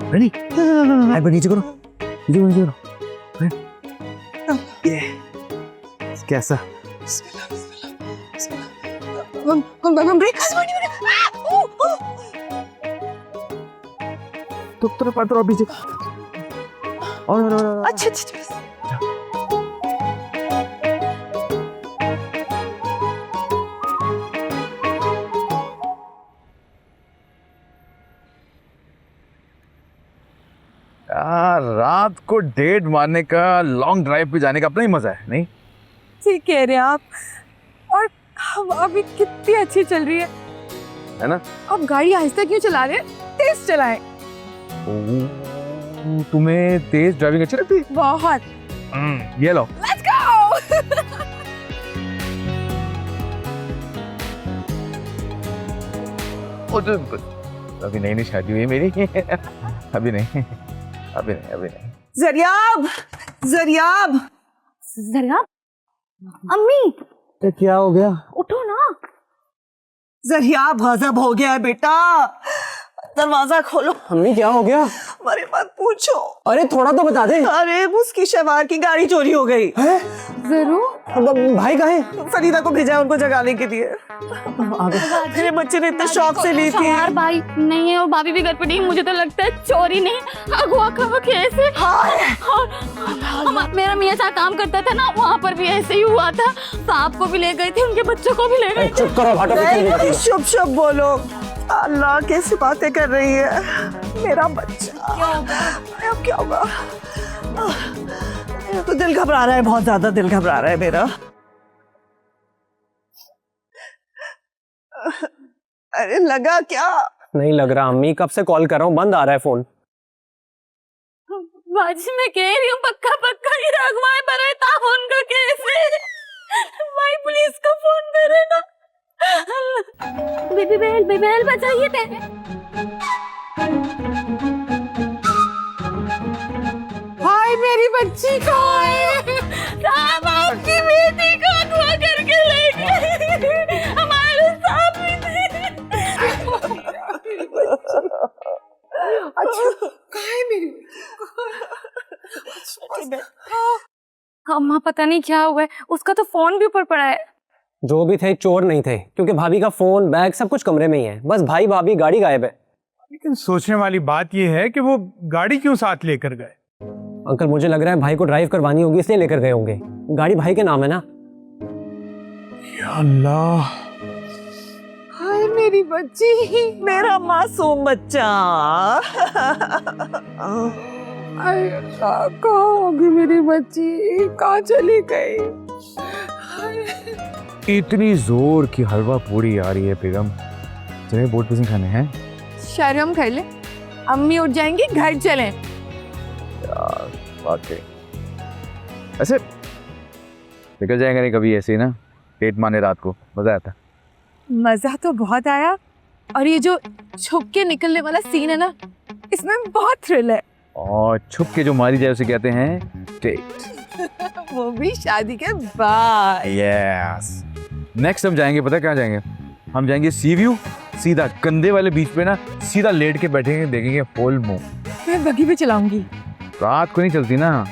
रेडी? हाथ पर नीचे करो, नीचे करो। ये कैसा? ब्रेक तो तेरा पात्र अभी से और अच्छा अच्छा। रात को डेट मारने का, लॉन्ग ड्राइव पे जाने का अपना ही मजा है, नहीं? ठीक कह रहे हैं आप। और हवा भी कितनी अच्छी चल रही है ना? आप गाड़ी आहिस्ता क्यों चला रहे हैं? तेज चलाएं। तुम्हें तेज ड्राइविंग अच्छी लगती है? बहुत। ये लो। Let's go. ओ तो अभी नई शादी हुई है मेरी। अभी नहीं, अभी नहीं, अभी नहीं। जरियाब, जरियाब, जरा अम्मी क्या हो गया? उठो ना। जरियाब गजब हो गया है बेटा, दरवाजा खोलो। अम्मी क्या हो गया? अरे मत पूछो। अरे थोड़ा तो बता दे। अरे उसकी शहवार की गाड़ी चोरी हो गई। जरूर। भाई कहाँ है? फरीदा को भेजा है उनको जगाने के लिए। मेरे बच्चे ने इतने शौक से ली थी। यार भाई नहीं है, वो भाभी भी घर पे नहीं। मुझे तो लगता है चोरी नहीं, अगवा खवा के ऐसे। और मेरा मियाँ जहाँ काम करता था ना, वहाँ पर भी ऐसे ही हुआ था। सांप को भी ले गए थे, उनके बच्चों को भी ले गए थे। चुप करो, शुभ शुभ बोलो। अल्लाह कैसी बातें कर रही है। मेरा बच्चा अब क्या होगा? मेरा तो दिल घबरा रहा है, बहुत ज्यादा दिल घबरा रहा है मेरा। अरे लगा क्या? नहीं लग रहा अम्मी, कब से कॉल कर रहा हूँ, बंद आ रहा है फोन। बाजी मैं कह रही हूँ पक्का पक्का ये अगवाए पर है ताउन का केस है। भाई पुलिस को फोन करे ना। बेबी बेल बचाइए थे। हाय मेरी बच्ची कहाँ है? साहब आपकी बेटी को अगवा करके ले गए। हमारे सामने अच्छा कहाँ है मेरी? अम्मा पता नहीं क्या हुआ है, उसका तो फोन भी ऊपर पड़ा है। जो भी थे चोर नहीं थे, क्योंकि भाभी का फोन बैग सब कुछ कमरे में ही है। बस भाई भाभी गाड़ी गायब है। लेकिन सोचने वाली बात यह है कि वो गाड़ी क्यों साथ लेकर गए? अंकल मुझे लग रहा है भाई को ड्राइव करवानी होगी, इसलिए लेकर गए होंगे। गाड़ी भाई के नाम है ना। या अल्लाह, हाय मेरी बच्ची, मेरा मासूम बच्चा। हाय अल्लाह, कहाँ होगी मेरी बच्ची? कहाँ चली गई? इतनी जोर की हलवा पूरी आ रही है बेगम। चले बोट पिज़्ज़ा खाने हैं? शर्म कर ले, अम्मी उठ जाएंगी, घर चलें। यार वाकई ऐसे निकल जाएगा नहीं कभी ऐसे ही ना, पेट माने रात को, मजा आता। मजा तो बहुत आया, और ये जो छुप के निकलने वाला सीन है ना, इसमें बहुत थ्रिल है। और छुप के जो मारी जाए उसे कहते हैं डेट। वो भी शादी के बाद। यस। नेक्स्ट हम जाएंगे, पता है कहाँ जाएंगे? हम जाएंगे सी व्यू, सीधा कंधे वाले बीच पे ना, सीधा लेट के बैठेंगे, देखेंगे फुल मून। मैं बगी पे चलाऊंगी। रात को नहीं चलती ना।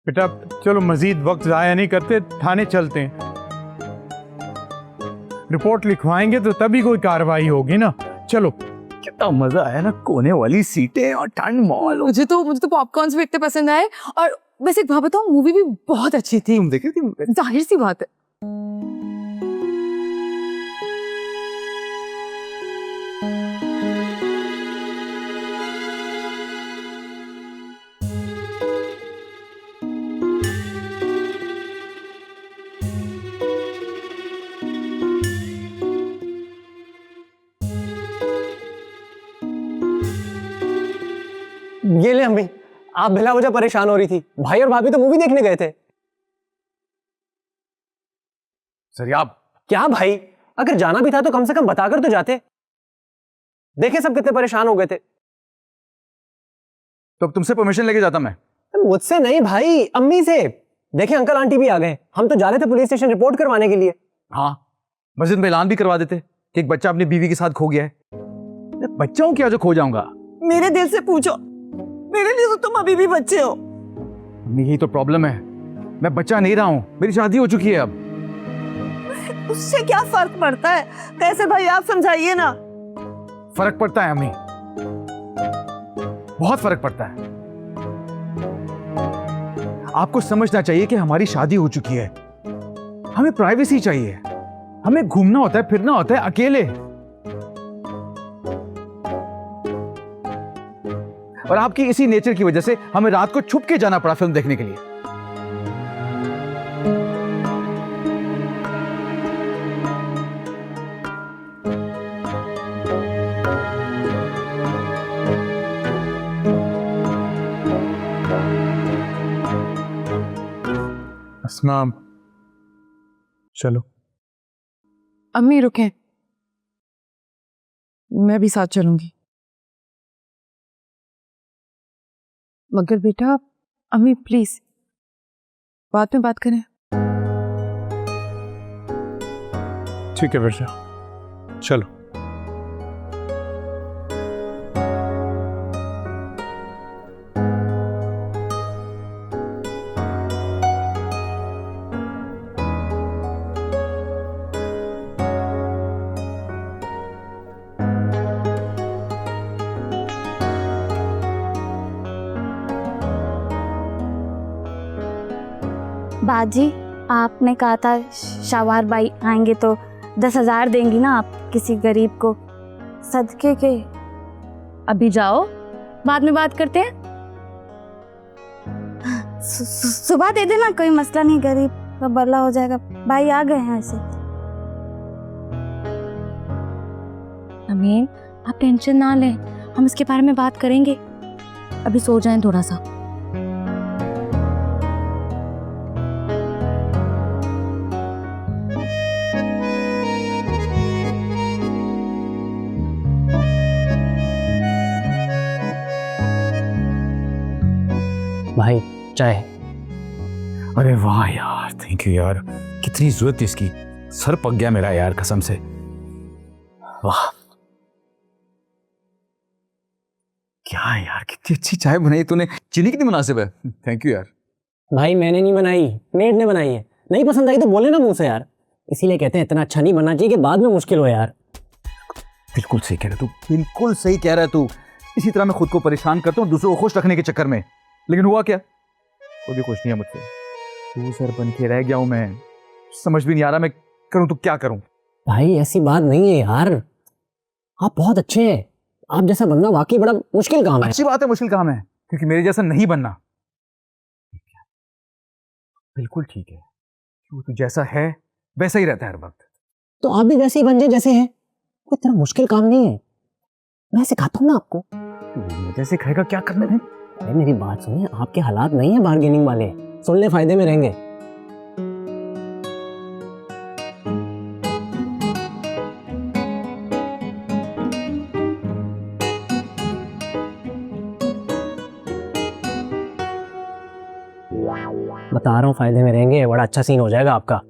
बेटा चलो मजीद वक्त जाया नहीं करते, थाने चलते हैं। रिपोर्ट लिखवाएंगे तो तभी कोई कार्रवाई होगी ना। चलो। कितना मजा आया ना, कोने वाली सीटें और ठंड मॉल। मुझे तो पॉपकॉर्न्स भी इतने पसंद आए, और बस एक बात बताऊं, मूवी भी बहुत अच्छी थी। तुम देखी थी? जाहिर सी बात है। ये ले अम्मी, आप बिला वजह परेशान हो रही थी। भाई और भाभी तो मूवी देखने गए थे। सर आप क्या भाई, अगर जाना भी था तो कम से कम बताकर तो जाते। देखे सब कितने परेशान हो गए थे। तो अब तुमसे परमिशन लेके जाता मैं? मुझसे नहीं भाई, अम्मी से। देखे अंकल आंटी भी आ गए, हम तो जा रहे थे पुलिस स्टेशन रिपोर्ट करवाने के लिए। हाँ, मस्जिद में ऐलान भी करवा देते कि एक बच्चा अपनी बीवी के साथ खो गया है। बच्चा हूं क्या जो खो जाऊंगा? मेरे दिल से पूछो, मेरे लिए तो तुम अभी भी बच्चे हो। यही तो प्रॉब्लम है, मैं बच्चा नहीं रहा हूं, मेरी शादी हो चुकी है। अब उससे क्या फर्क पड़ता है? कैसे भाई आप समझाइए ना। फर्क पड़ता है अम्मी, बहुत फर्क पड़ता है। आपको समझना चाहिए कि हमारी शादी हो चुकी है, हमें प्राइवेसी चाहिए, हमें घूमना होता है, फिरना होता है अकेले। और आपकी इसी नेचर की वजह से हमें रात को छुप के जाना पड़ा फिल्म देखने के लिए। अस्मा, चलो। अम्मी रुकें, मैं भी साथ चलूंगी। मगर बेटा, अम्मी प्लीज बाद में बात करें। ठीक है बेटा, चलो। बाजी, आपने कहा था शावार बाई आएंगे तो 10,000 देंगी ना आप किसी गरीब को सदके के। अभी जाओ, बाद में बात करते हैं। सुबह दे देना, कोई मसला नहीं, गरीब का भला हो जाएगा। भाई आ गए हैं ऐसे। अमीन, आप टेंशन ना लें, हम इसके बारे में बात करेंगे। अभी सो जाएं थोड़ा सा। भाई चाय। अरे वाह यार, थैंक यू यार, कितनी जरूरत थी इसकी। सर पक गया मेरा यार, कसम से। वाह क्या यार, कितनी अच्छी चाय बनाई तूने। चीनी कितनी मुनासिब है। थैंक यू यार। भाई मैंने नहीं बनाई, मेड ने बनाई है। नहीं पसंद आई तो बोले ना मुंह से यार। इसीलिए कहते हैं इतना अच्छा नहीं बनना चाहिए कि बाद में मुश्किल हो यार। बिल्कुल सही कह रहा तू, बिल्कुल सही कह रहा है तू। इसी तरह मैं खुद को परेशान करता हूँ दूसरों को खुश रखने के चक्कर में, लेकिन हुआ क्या, कोई भी खुश नहीं है मुझसे। तू सर बन के रह गया हूं मैं, समझ भी नहीं आ रहा मैं करूं तो क्या करूं। भाई ऐसी बात नहीं है यार, आप बहुत अच्छे हैं। आप जैसा बनना वाकई बड़ा मुश्किल काम है। अच्छी बात है, मुश्किल काम है, क्योंकि मेरे जैसा नहीं बनना। बिल्कुल ठीक है, तू जैसा है वैसा ही रहता है हर वक्त। तो आप भी वैसे ही बन जाए जैसे हैं, कोई इतना मुश्किल काम नहीं है। मैं सिखाता हूँ ना आपको। मुझे सिखाएगा क्या करना है? अरे मेरी बात सुनिए, आपके हालात नहीं है बार्गेनिंग वाले, सुन ले फायदे में रहेंगे। बता रहा हूँ फायदे में रहेंगे, बड़ा अच्छा सीन हो जाएगा आपका।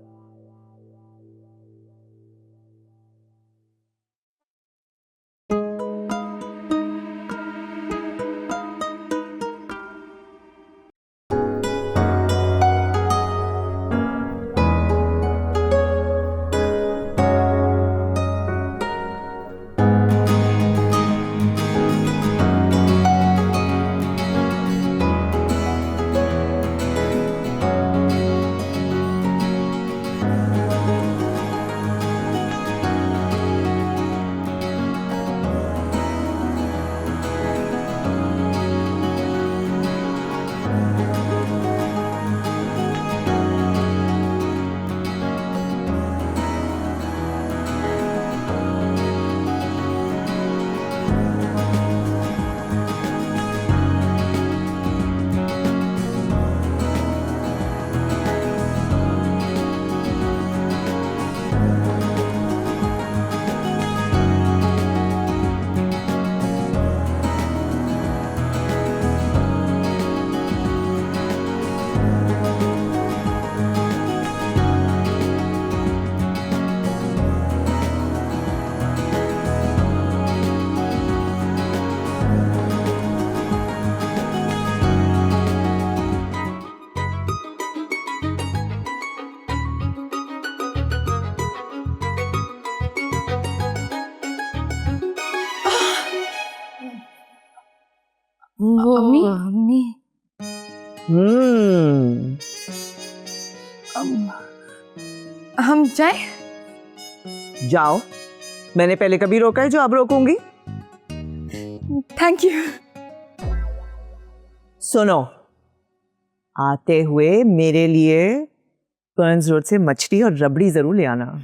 अम्मी, हम जाए? जाओ, मैंने पहले कभी रोका है जो अब रोकूंगी? Thank you. सुनो, आते हुए मेरे लिए कर्न्स रोड से मछली और रबड़ी जरूर ले आना।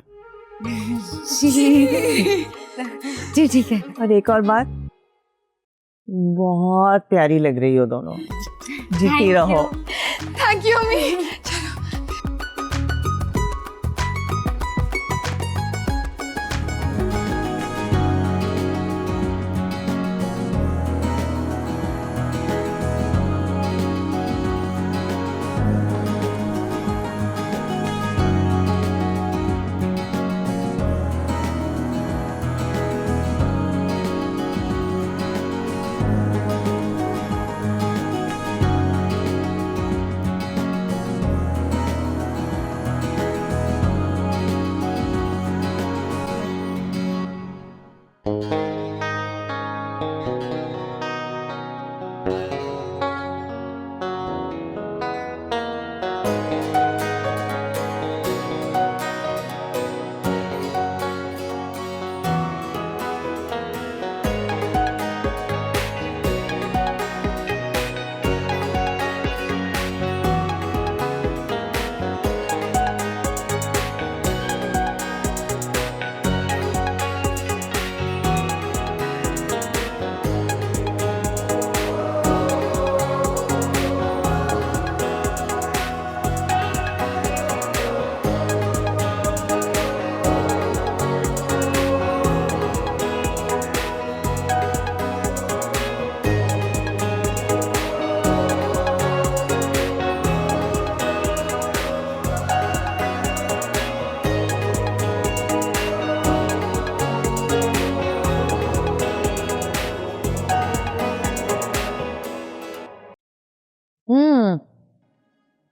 जी ठीक है। और एक और बात, बहुत प्यारी लग रही हो दोनों, जीती रहो। थैंक यू अम्मी। चलो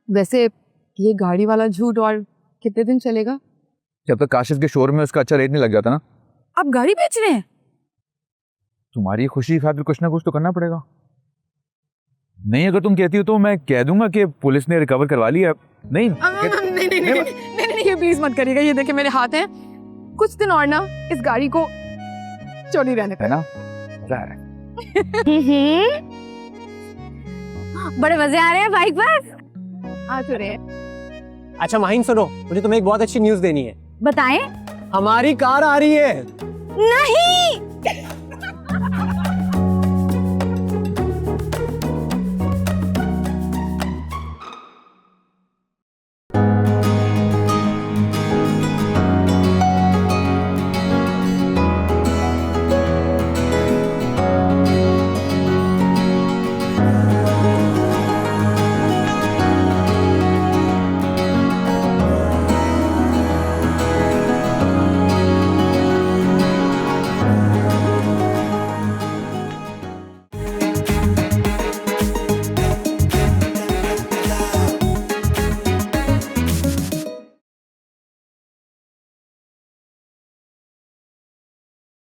वैसे ये गाड़ी वाला झूठ और कितने दिन चलेगा? जब तक काशिफ के शोरूम में उसका अच्छा रेट नहीं लग जाता ना। आप गाड़ी बेच रहे हैं? तुम्हारी खुशी की खातिर कुछ ना कुछ तो करना पड़ेगा। नहीं अगर तुम कहती हो तो मैं कह दूंगा कि पुलिस ने रिकवर करवा लिया। नहीं नहीं, ये प्लीज मत करिएगा। ये देखिए मेरे हाथ हैं, कुछ दिन और ना इस गाड़ी को चोरी रहने है ना। बड़े मजे आ रहे हैं बाइक पर। आ तो रहे हैं। अच्छा माहिन सुनो, मुझे तुम्हें एक बहुत अच्छी न्यूज़ देनी है। बताएं। हमारी कार आ रही है। नहीं